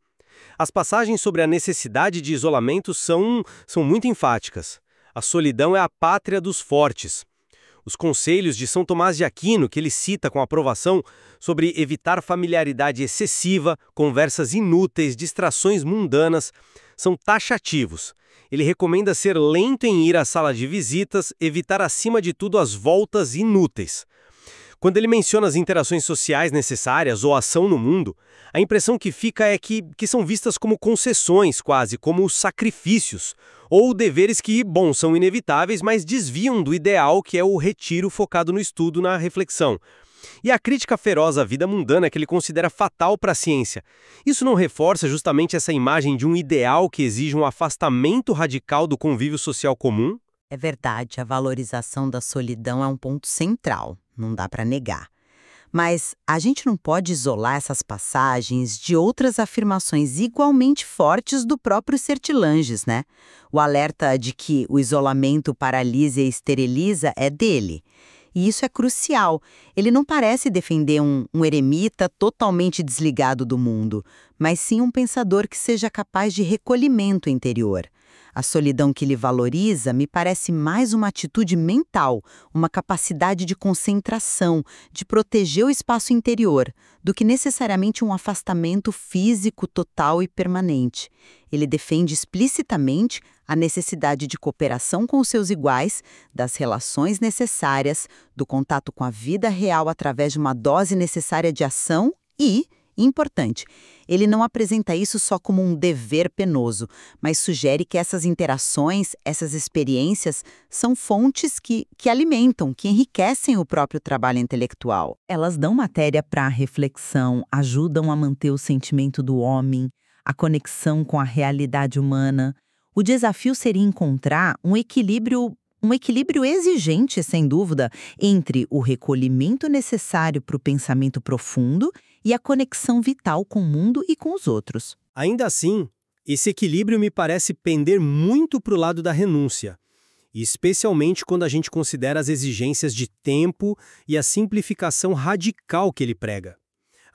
As passagens sobre a necessidade de isolamento são muito enfáticas. A solidão é a pátria dos fortes. Os conselhos de São Tomás de Aquino, que ele cita com aprovação, sobre evitar familiaridade excessiva, conversas inúteis, distrações mundanas, são taxativos. Ele recomenda ser lento em ir à sala de visitas, evitar acima de tudo as voltas inúteis. Quando ele menciona as interações sociais necessárias ou ação no mundo, a impressão que fica é que são vistas como concessões, quase como sacrifícios, ou deveres que, bom, são inevitáveis, mas desviam do ideal que é o retiro focado no estudo, na reflexão. E a crítica feroz à vida mundana que ele considera fatal para a ciência. Isso não reforça justamente essa imagem de um ideal que exige um afastamento radical do convívio social comum? É verdade, a valorização da solidão é um ponto central, não dá para negar. Mas a gente não pode isolar essas passagens de outras afirmações igualmente fortes do próprio Sertilanges, né? O alerta de que o isolamento paralisa e esteriliza é dele. E isso é crucial. Ele não parece defender um eremita totalmente desligado do mundo, mas sim um pensador que seja capaz de recolhimento interior. A solidão que ele valoriza me parece mais uma atitude mental, uma capacidade de concentração, de proteger o espaço interior, do que necessariamente um afastamento físico total e permanente. Ele defende explicitamente a necessidade de cooperação com os seus iguais, das relações necessárias, do contato com a vida real através de uma dose necessária de ação e, importante, ele não apresenta isso só como um dever penoso, mas sugere que essas interações, essas experiências, são fontes que alimentam, que enriquecem o próprio trabalho intelectual. Elas dão matéria para a reflexão, ajudam a manter o sentimento do homem, a conexão com a realidade humana. O desafio seria encontrar um equilíbrio exigente, sem dúvida, entre o recolhimento necessário para o pensamento profundo e a conexão vital com o mundo e com os outros. Ainda assim, esse equilíbrio me parece pender muito para o lado da renúncia, especialmente quando a gente considera as exigências de tempo e a simplificação radical que ele prega.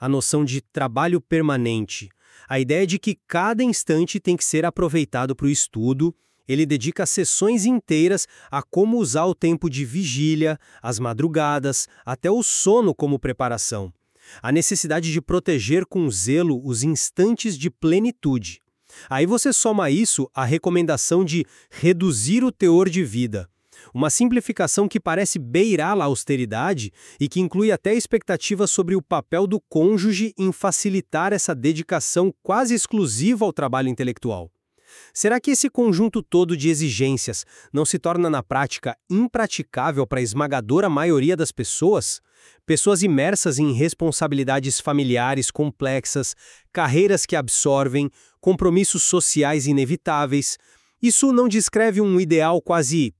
A noção de trabalho permanente, a ideia de que cada instante tem que ser aproveitado para o estudo. Ele dedica sessões inteiras a como usar o tempo de vigília, as madrugadas, até o sono como preparação. A necessidade de proteger com zelo os instantes de plenitude. Aí você soma isso à recomendação de reduzir o teor de vida. Uma simplificação que parece beirar a austeridade e que inclui até expectativas sobre o papel do cônjuge em facilitar essa dedicação quase exclusiva ao trabalho intelectual. Será que esse conjunto todo de exigências não se torna na prática impraticável para a esmagadora maioria das pessoas? Pessoas imersas em responsabilidades familiares complexas, carreiras que absorvem, compromissos sociais inevitáveis. Isso não descreve um ideal quase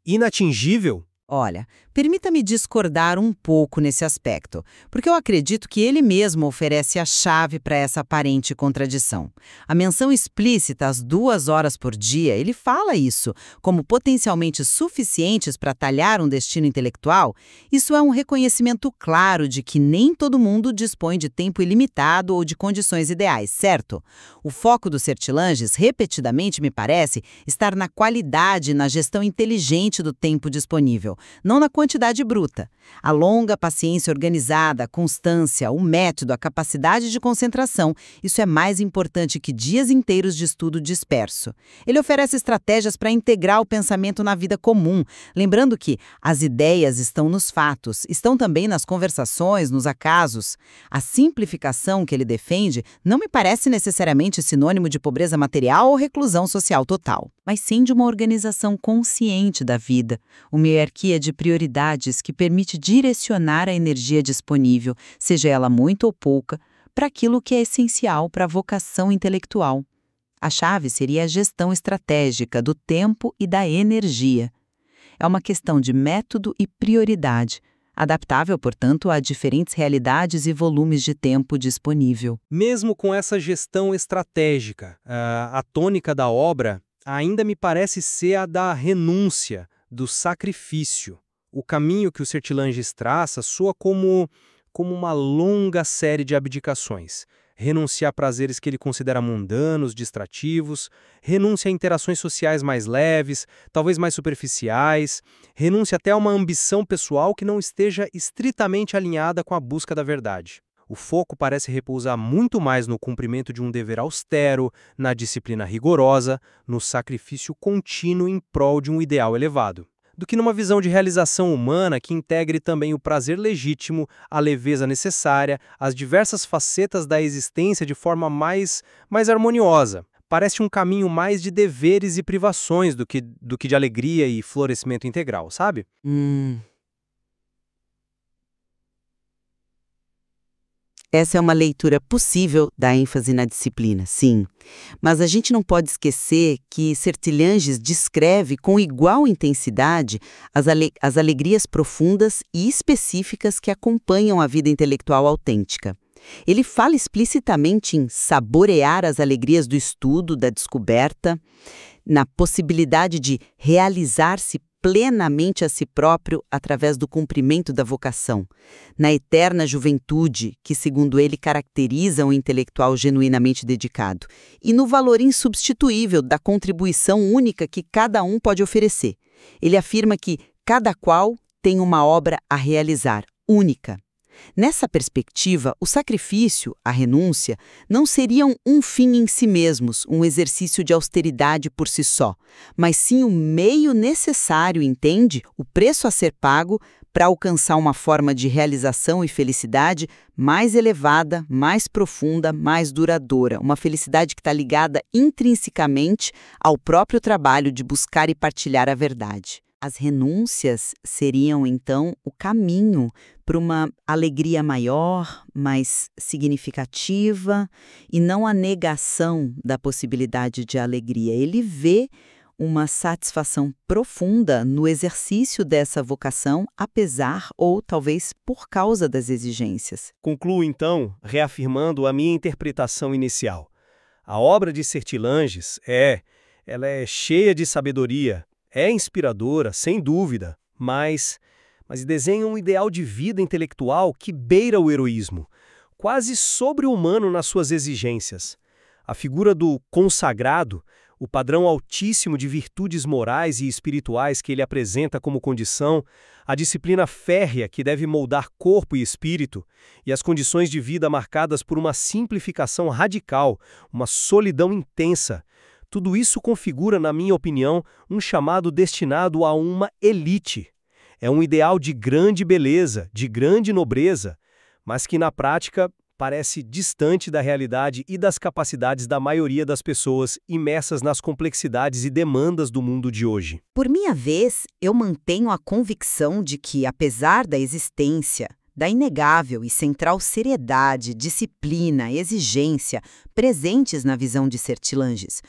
inatingível? Olha, permita-me discordar um pouco nesse aspecto, porque eu acredito que ele mesmo oferece a chave para essa aparente contradição. A menção explícita às 2 horas por dia, ele fala isso, como potencialmente suficientes para talhar um destino intelectual. Isso é um reconhecimento claro de que nem todo mundo dispõe de tempo ilimitado ou de condições ideais, certo? O foco do Sertilanges, repetidamente me parece, estar na qualidade e na gestão inteligente do tempo disponível, não na quantidade bruta. A longa paciência organizada, a constância, o método, a capacidade de concentração, isso é mais importante que dias inteiros de estudo disperso. Ele oferece estratégias para integrar o pensamento na vida comum, lembrando que as ideias estão nos fatos, estão também nas conversações, nos acasos. A simplificação que ele defende não me parece necessariamente sinônimo de pobreza material ou reclusão social total, mas sim de uma organização consciente da vida, uma hierarquia de prioridades que permite direcionar a energia disponível, seja ela muito ou pouca, para aquilo que é essencial para a vocação intelectual. A chave seria a gestão estratégica do tempo e da energia. É uma questão de método e prioridade, adaptável, portanto, a diferentes realidades e volumes de tempo disponível. Mesmo com essa gestão estratégica, a tônica da obra ainda me parece ser a da renúncia, do sacrifício. O caminho que o Sertilanges traça soa como uma longa série de abdicações. Renunciar a prazeres que ele considera mundanos, distrativos, renúncia a interações sociais mais leves, talvez mais superficiais, renúncia até a uma ambição pessoal que não esteja estritamente alinhada com a busca da verdade. O foco parece repousar muito mais no cumprimento de um dever austero, na disciplina rigorosa, no sacrifício contínuo em prol de um ideal elevado. do que numa visão de realização humana que integre também o prazer legítimo, a leveza necessária, as diversas facetas da existência de forma mais harmoniosa. Parece um caminho mais de deveres e privações do que de alegria e florescimento integral, sabe? Essa é uma leitura possível da ênfase na disciplina, sim. Mas a gente não pode esquecer que Sertilhanges descreve com igual intensidade as alegrias profundas e específicas que acompanham a vida intelectual autêntica. Ele fala explicitamente em saborear as alegrias do estudo, da descoberta, na possibilidade de realizar-se plenamente a si próprio através do cumprimento da vocação, na eterna juventude que, segundo ele, caracteriza um intelectual genuinamente dedicado, e no valor insubstituível da contribuição única que cada um pode oferecer. Ele afirma que cada qual tem uma obra a realizar, única. Nessa perspectiva, o sacrifício, a renúncia, não seriam um fim em si mesmos, um exercício de austeridade por si só, mas sim o meio necessário, entende? O preço a ser pago para alcançar uma forma de realização e felicidade mais elevada, mais profunda, mais duradoura. Uma felicidade que está ligada intrinsecamente ao próprio trabalho de buscar e partilhar a verdade. As renúncias seriam, então, o caminho para uma alegria maior, mais significativa, e não a negação da possibilidade de alegria. Ele vê uma satisfação profunda no exercício dessa vocação, apesar ou talvez por causa das exigências. Concluo, então, reafirmando a minha interpretação inicial. A obra de Sertilhanges ela é cheia de sabedoria, é inspiradora, sem dúvida, mas desenha um ideal de vida intelectual que beira o heroísmo, quase sobre-humano nas suas exigências. A figura do consagrado, o padrão altíssimo de virtudes morais e espirituais que ele apresenta como condição, a disciplina férrea que deve moldar corpo e espírito, e as condições de vida marcadas por uma simplificação radical, uma solidão intensa. Tudo isso configura, na minha opinião, um chamado destinado a uma elite. É um ideal de grande beleza, de grande nobreza, mas que na prática parece distante da realidade e das capacidades da maioria das pessoas imersas nas complexidades e demandas do mundo de hoje. Por minha vez, eu mantenho a convicção de que, apesar da existência, da inegável e central seriedade, disciplina, exigência presentes na visão de Sertilhanges,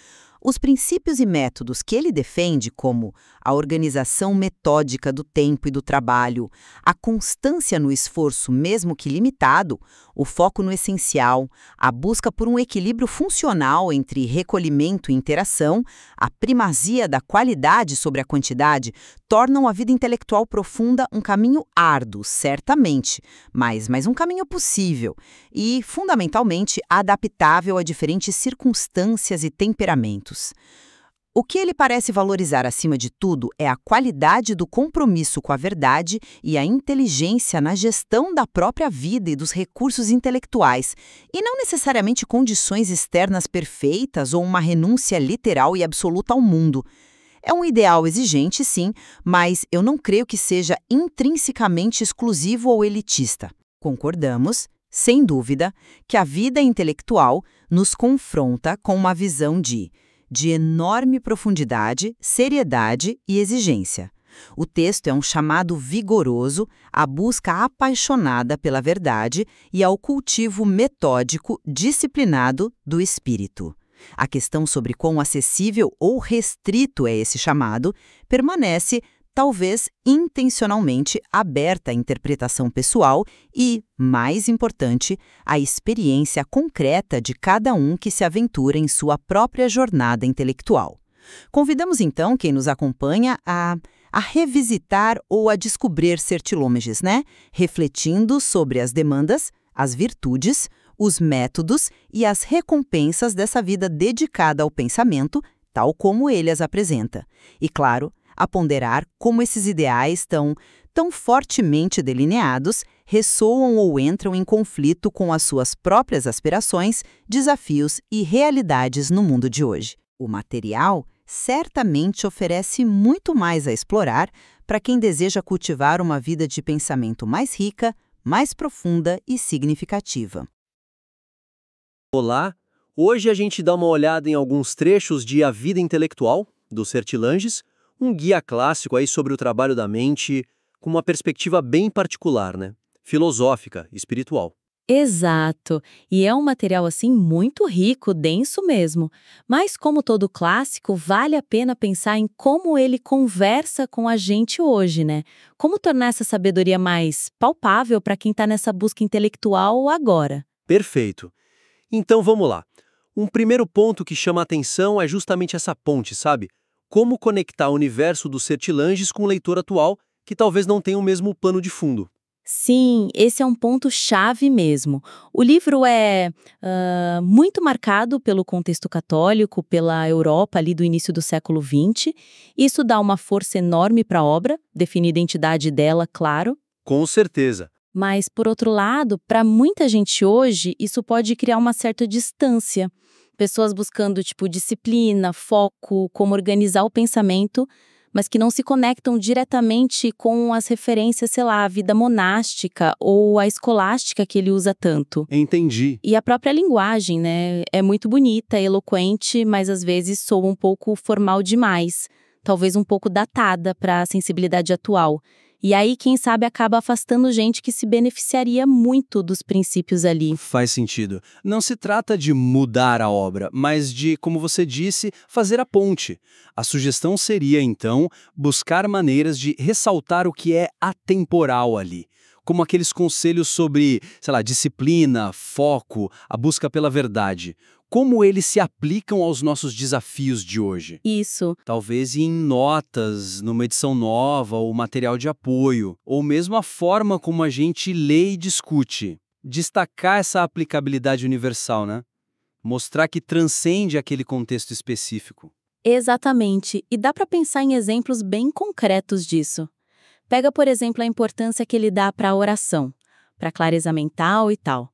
os princípios e métodos que ele defende, como a organização metódica do tempo e do trabalho, a constância no esforço mesmo que limitado, o foco no essencial, a busca por um equilíbrio funcional entre recolhimento e interação, a primazia da qualidade sobre a quantidade, tornam a vida intelectual profunda um caminho árduo, certamente, mas um caminho possível e, fundamentalmente, adaptável a diferentes circunstâncias e temperamentos. O que ele parece valorizar acima de tudo é a qualidade do compromisso com a verdade e a inteligência na gestão da própria vida e dos recursos intelectuais, e não necessariamente condições externas perfeitas ou uma renúncia literal e absoluta ao mundo. É um ideal exigente, sim, mas eu não creio que seja intrinsecamente exclusivo ou elitista. Concordamos, sem dúvida, que a vida intelectual nos confronta com uma visão de enorme profundidade, seriedade e exigência. O texto é um chamado vigoroso à busca apaixonada pela verdade e ao cultivo metódico, disciplinado do espírito. A questão sobre quão acessível ou restrito é esse chamado permanece, talvez intencionalmente, aberta à interpretação pessoal e, mais importante, à experiência concreta de cada um que se aventura em sua própria jornada intelectual. Convidamos, então, quem nos acompanha a revisitar ou a descobrir Sertilhanges, refletindo sobre as demandas, as virtudes, os métodos e as recompensas dessa vida dedicada ao pensamento, tal como ele as apresenta. E, claro, a ponderar como esses ideais tão fortemente delineados ressoam ou entram em conflito com as suas próprias aspirações, desafios e realidades no mundo de hoje. O material certamente oferece muito mais a explorar para quem deseja cultivar uma vida de pensamento mais rica, mais profunda e significativa. Olá, hoje a gente dá uma olhada em alguns trechos de A Vida Intelectual, do Sertilanges, um guia clássico aí sobre o trabalho da mente, com uma perspectiva bem particular, né? Filosófica, espiritual. Exato. E é um material assim muito rico, denso mesmo. Mas como todo clássico, vale a pena pensar em como ele conversa com a gente hoje, né? Como tornar essa sabedoria mais palpável para quem está nessa busca intelectual agora. Perfeito. Então vamos lá. Um primeiro ponto que chama a atenção é justamente essa ponte, sabe? Como conectar o universo do Sertilanges com o leitor atual, que talvez não tenha o mesmo pano de fundo. Sim, esse é um ponto-chave mesmo. O livro é muito marcado pelo contexto católico, pela Europa ali do início do século XX. Isso dá uma força enorme para a obra, define a identidade dela, claro. Com certeza. Mas, por outro lado, para muita gente hoje, isso pode criar uma certa distância. Pessoas buscando, disciplina, foco, como organizar o pensamento, mas que não se conectam diretamente com as referências, sei lá, a vida monástica ou a escolástica que ele usa tanto. Entendi. E a própria linguagem, né, é muito bonita, eloquente, mas às vezes soa um pouco formal demais, talvez um pouco datada para a sensibilidade atual. E aí, quem sabe, acaba afastando gente que se beneficiaria muito dos princípios ali. Faz sentido. Não se trata de mudar a obra, mas de, como você disse, fazer a ponte. A sugestão seria, então, buscar maneiras de ressaltar o que é atemporal ali. Como aqueles conselhos sobre, sei lá, disciplina, foco, a busca pela verdade. Como eles se aplicam aos nossos desafios de hoje? Isso. Talvez em notas, numa edição nova, ou material de apoio, ou mesmo a forma como a gente lê e discute. Destacar essa aplicabilidade universal, né? Mostrar que transcende aquele contexto específico. Exatamente. E dá para pensar em exemplos bem concretos disso. Pega, por exemplo, a importância que ele dá para a oração, para a clareza mental e tal.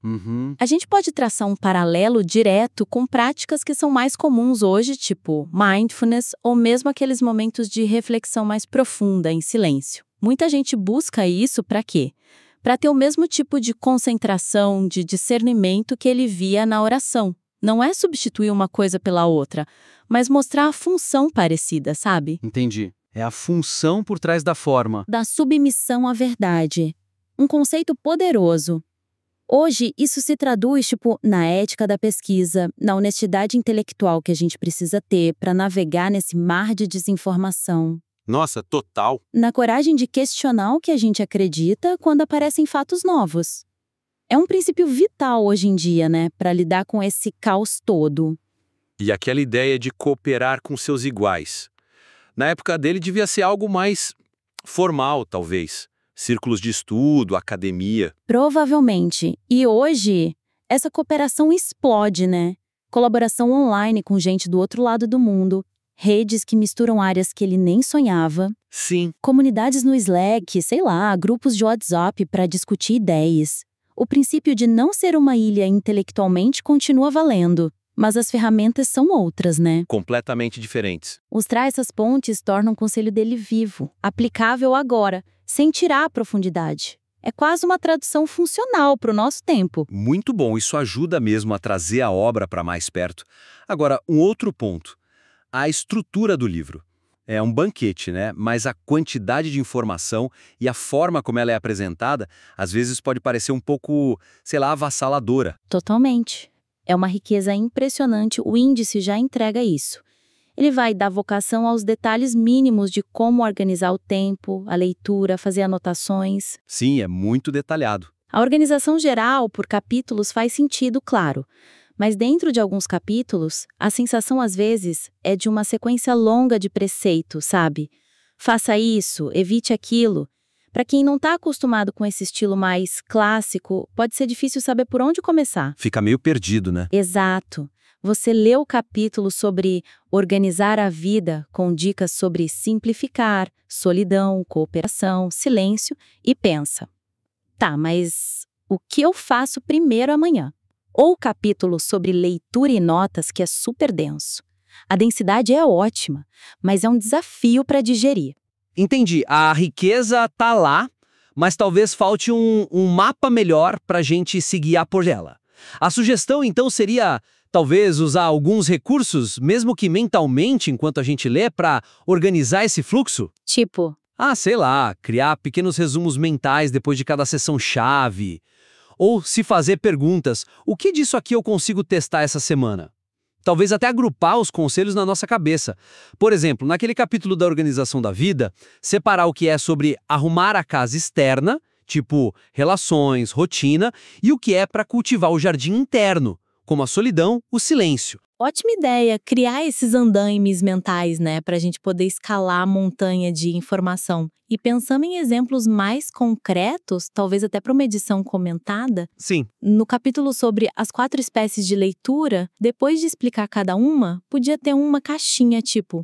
A gente pode traçar um paralelo direto com práticas que são mais comuns hoje, tipo mindfulness, ou mesmo aqueles momentos de reflexão mais profunda, em silêncio. Muita gente busca isso para quê? Para ter o mesmo tipo de concentração, de discernimento que ele via na oração. Não é substituir uma coisa pela outra, mas mostrar a função parecida, sabe? Entendi. É a função por trás da forma. Da submissão à verdade. Um conceito poderoso. Hoje, isso se traduz, na ética da pesquisa, na honestidade intelectual que a gente precisa ter para navegar nesse mar de desinformação. Nossa, total. Na coragem de questionar o que a gente acredita quando aparecem fatos novos. É um princípio vital hoje em dia, né, para lidar com esse caos todo. E aquela ideia de cooperar com seus iguais. Na época dele devia ser algo mais formal, talvez. Círculos de estudo, academia. Provavelmente. E hoje, essa cooperação explode, né? Colaboração online com gente do outro lado do mundo, redes que misturam áreas que ele nem sonhava, Sim. comunidades no Slack, sei lá, grupos de WhatsApp para discutir ideias. O princípio de não ser uma ilha intelectualmente continua valendo, mas as ferramentas são outras, né? Completamente diferentes. Mostrar essas pontes torna o conselho dele vivo, aplicável agora, sem tirar a profundidade. É quase uma tradução funcional para o nosso tempo. Muito bom, isso ajuda mesmo a trazer a obra para mais perto. Agora, um outro ponto. A estrutura do livro. É um banquete, né? Mas a quantidade de informação e a forma como ela é apresentada, às vezes pode parecer um pouco, sei lá, avassaladora. Totalmente. É uma riqueza impressionante, o índice já entrega isso. Ele vai dar vocação aos detalhes mínimos de como organizar o tempo, a leitura, fazer anotações. Sim, é muito detalhado. A organização geral por capítulos faz sentido, claro. Mas dentro de alguns capítulos, a sensação às vezes é de uma sequência longa de preceitos, sabe? Faça isso, evite aquilo. Para quem não está acostumado com esse estilo mais clássico, pode ser difícil saber por onde começar. Fica meio perdido, né? Exato. Você lê o capítulo sobre organizar a vida com dicas sobre simplificar, solidão, cooperação, silêncio e pensa. Tá, mas o que eu faço primeiro amanhã? Ou o capítulo sobre leitura e notas, que é super denso. A densidade é ótima, mas é um desafio para digerir. Entendi. A riqueza tá lá, mas talvez falte um mapa melhor para a gente se guiar por ela. A sugestão, então, seria talvez usar alguns recursos, mesmo que mentalmente, enquanto a gente lê, para organizar esse fluxo? Tipo, Sei lá, criar pequenos resumos mentais depois de cada sessão-chave. Ou se fazer perguntas, o que disso aqui eu consigo testar essa semana? Talvez até agrupar os conselhos na nossa cabeça. Por exemplo, naquele capítulo da organização da vida, separar o que é sobre arrumar a casa externa, tipo relações, rotina, e o que é para cultivar o jardim interno, como a solidão, o silêncio. ótima ideia criar esses andaimes mentais, né, para a gente poder escalar a montanha de informação. E pensando em exemplos mais concretos, talvez até para uma edição comentada, Sim. no capítulo sobre as 4 espécies de leitura, depois de explicar cada uma, podia ter uma caixinha tipo: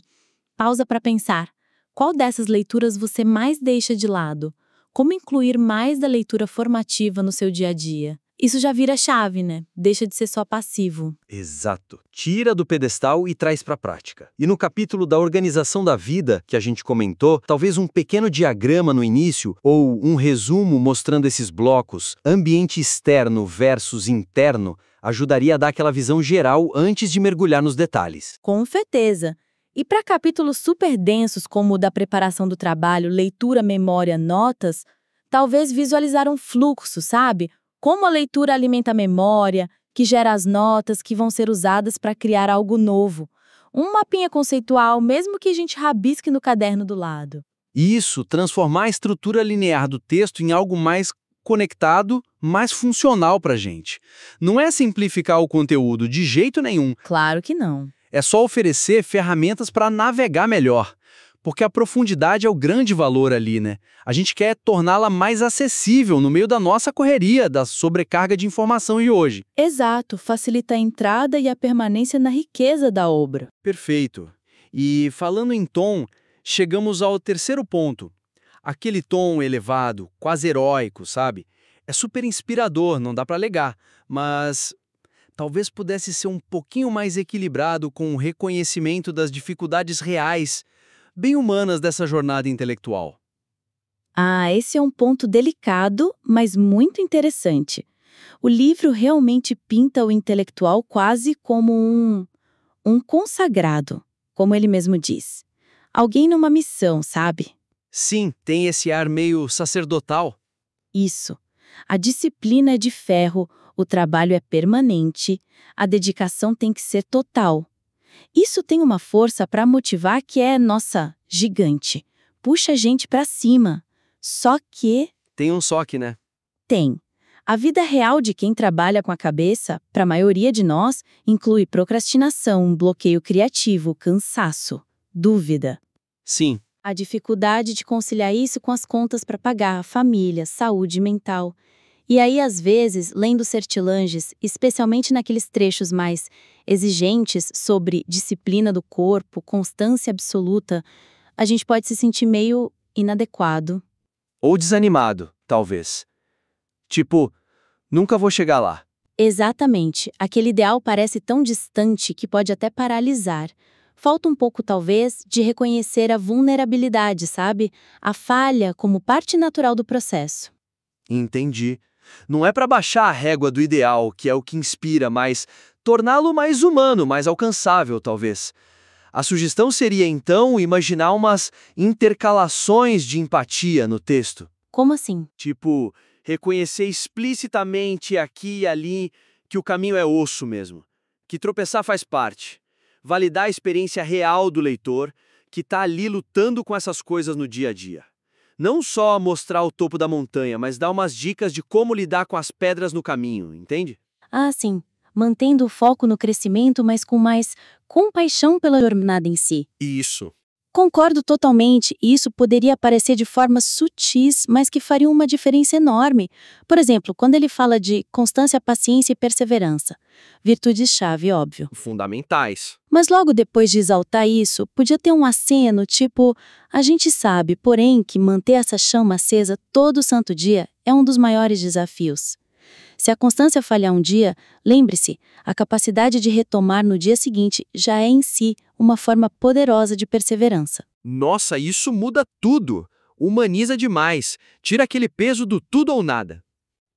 pausa para pensar. Qual dessas leituras você mais deixa de lado? Como incluir mais da leitura formativa no seu dia a dia? Isso já vira chave, né? Deixa de ser só passivo. Exato. Tira do pedestal e traz para a prática. E no capítulo da organização da vida, que a gente comentou, talvez um pequeno diagrama no início ou um resumo mostrando esses blocos, ambiente externo versus interno, ajudaria a dar aquela visão geral antes de mergulhar nos detalhes. Com certeza. E para capítulos super densos como o da preparação do trabalho, leitura, memória, notas, talvez visualizar um fluxo, sabe? Como a leitura alimenta a memória, que gera as notas que vão ser usadas para criar algo novo. Um mapinha conceitual, mesmo que a gente rabisque no caderno do lado. Isso, transformar a estrutura linear do texto em algo mais conectado, mais funcional para a gente. Não é simplificar o conteúdo de jeito nenhum. Claro que não. É só oferecer ferramentas para navegar melhor. Porque a profundidade é o grande valor ali, né? A gente quer torná-la mais acessível no meio da nossa correria, da sobrecarga de informação de hoje. Exato, facilita a entrada e a permanência na riqueza da obra. Perfeito. E falando em tom, chegamos ao terceiro ponto. Aquele tom elevado, quase heróico, sabe? É super inspirador, não dá para alegar, mas talvez pudesse ser um pouquinho mais equilibrado com o reconhecimento das dificuldades reais, bem humanas dessa jornada intelectual. Esse é um ponto delicado, mas muito interessante. O livro realmente pinta o intelectual quase como um consagrado, como ele mesmo diz. Alguém numa missão, sabe? Sim, tem esse ar meio sacerdotal. Isso. A disciplina é de ferro, o trabalho é permanente, a dedicação tem que ser total. Isso tem uma força para motivar que é, nossa, gigante. Puxa a gente para cima. Só que... Tem um só que, né? Tem. A vida real de quem trabalha com a cabeça, para a maioria de nós, inclui procrastinação, bloqueio criativo, cansaço, dúvida. Sim. A dificuldade de conciliar isso com as contas para pagar, família, saúde mental. E aí, às vezes, lendo Sertilanges, especialmente naqueles trechos mais exigentes sobre disciplina do corpo, constância absoluta, a gente pode se sentir meio inadequado. Ou desanimado, talvez. Tipo, nunca vou chegar lá. Exatamente. Aquele ideal parece tão distante que pode até paralisar. Falta um pouco, talvez, de reconhecer a vulnerabilidade, sabe? A falha como parte natural do processo. Entendi. Não é para baixar a régua do ideal, que é o que inspira, mas torná-lo mais humano, mais alcançável, talvez. A sugestão seria, então, imaginar umas intercalações de empatia no texto. Como assim? Tipo, reconhecer explicitamente aqui e ali que o caminho é osso mesmo, que tropeçar faz parte. Validar a experiência real do leitor, que está ali lutando com essas coisas no dia a dia. Não só mostrar o topo da montanha, mas dar umas dicas de como lidar com as pedras no caminho, entende? Sim. Mantendo o foco no crescimento, mas com mais compaixão pela jornada em si. Isso. Concordo totalmente, e isso poderia aparecer de formas sutis, mas que fariam uma diferença enorme. Por exemplo, quando ele fala de constância, paciência e perseverança. Virtudes-chave, óbvio. Fundamentais. Mas logo depois de exaltar isso, podia ter um aceno, tipo, a gente sabe, porém, que manter essa chama acesa todo santo dia é um dos maiores desafios. Se a constância falhar um dia, lembre-se, a capacidade de retomar no dia seguinte já é em si uma forma poderosa de perseverança. Nossa, isso muda tudo! Humaniza demais, tira aquele peso do tudo ou nada.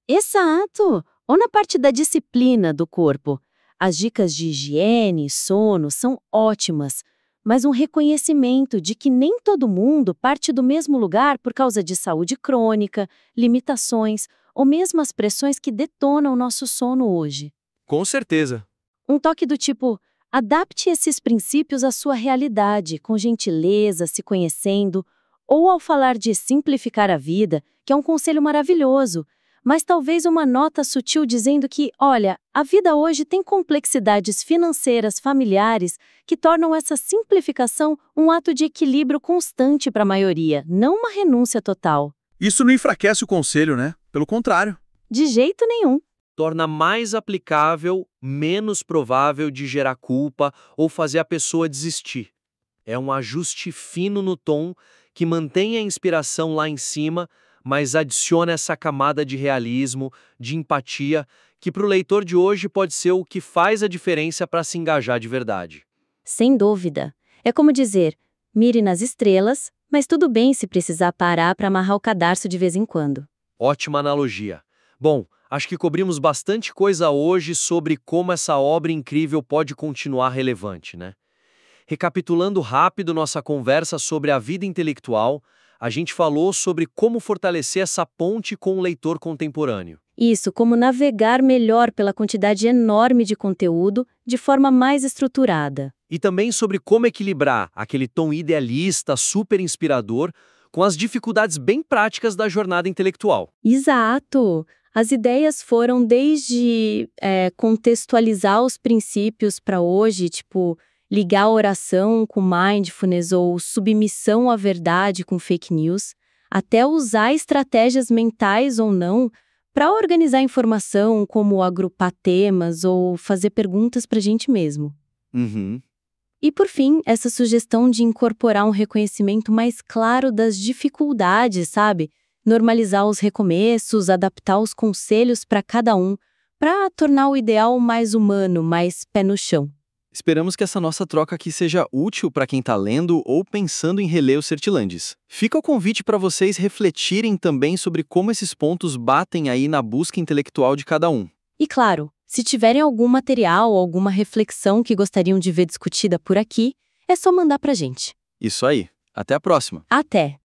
Exato! Ou na parte da disciplina do corpo. As dicas de higiene e sono são ótimas, mas um reconhecimento de que nem todo mundo parte do mesmo lugar por causa de saúde crônica, limitações ou mesmo as pressões que detonam nosso sono hoje. Com certeza. Um toque do tipo, adapte esses princípios à sua realidade, com gentileza, se conhecendo, ou ao falar de simplificar a vida, que é um conselho maravilhoso, mas talvez uma nota sutil dizendo que, olha, a vida hoje tem complexidades financeiras, familiares, que tornam essa simplificação um ato de equilíbrio constante para a maioria, não uma renúncia total. Isso não enfraquece o conselho, né? Pelo contrário. De jeito nenhum. Torna mais aplicável, menos provável de gerar culpa ou fazer a pessoa desistir. É um ajuste fino no tom que mantém a inspiração lá em cima, mas adiciona essa camada de realismo, de empatia, que para o leitor de hoje pode ser o que faz a diferença para se engajar de verdade. Sem dúvida. É como dizer, mire nas estrelas, mas tudo bem se precisar parar para amarrar o cadarço de vez em quando. Ótima analogia. Bom, acho que cobrimos bastante coisa hoje sobre como essa obra incrível pode continuar relevante, né? Recapitulando rápido nossa conversa sobre a vida intelectual, a gente falou sobre como fortalecer essa ponte com o leitor contemporâneo. Isso, como navegar melhor pela quantidade enorme de conteúdo de forma mais estruturada. E também sobre como equilibrar aquele tom idealista, super inspirador, com as dificuldades bem práticas da jornada intelectual. Exato! As ideias foram desde contextualizar os princípios para hoje, tipo ligar a oração com mindfulness ou submissão à verdade com fake news, até usar estratégias mentais ou não para organizar informação, como agrupar temas ou fazer perguntas para a gente mesmo. Uhum. E, por fim, essa sugestão de incorporar um reconhecimento mais claro das dificuldades, sabe? Normalizar os recomeços, adaptar os conselhos para cada um, para tornar o ideal mais humano, mais pé no chão. Esperamos que essa nossa troca aqui seja útil para quem está lendo ou pensando em reler os Sertilanges. Fica o convite para vocês refletirem também sobre como esses pontos batem aí na busca intelectual de cada um. E claro, se tiverem algum material ou alguma reflexão que gostariam de ver discutida por aqui, é só mandar pra gente. Isso aí. Até a próxima. Até!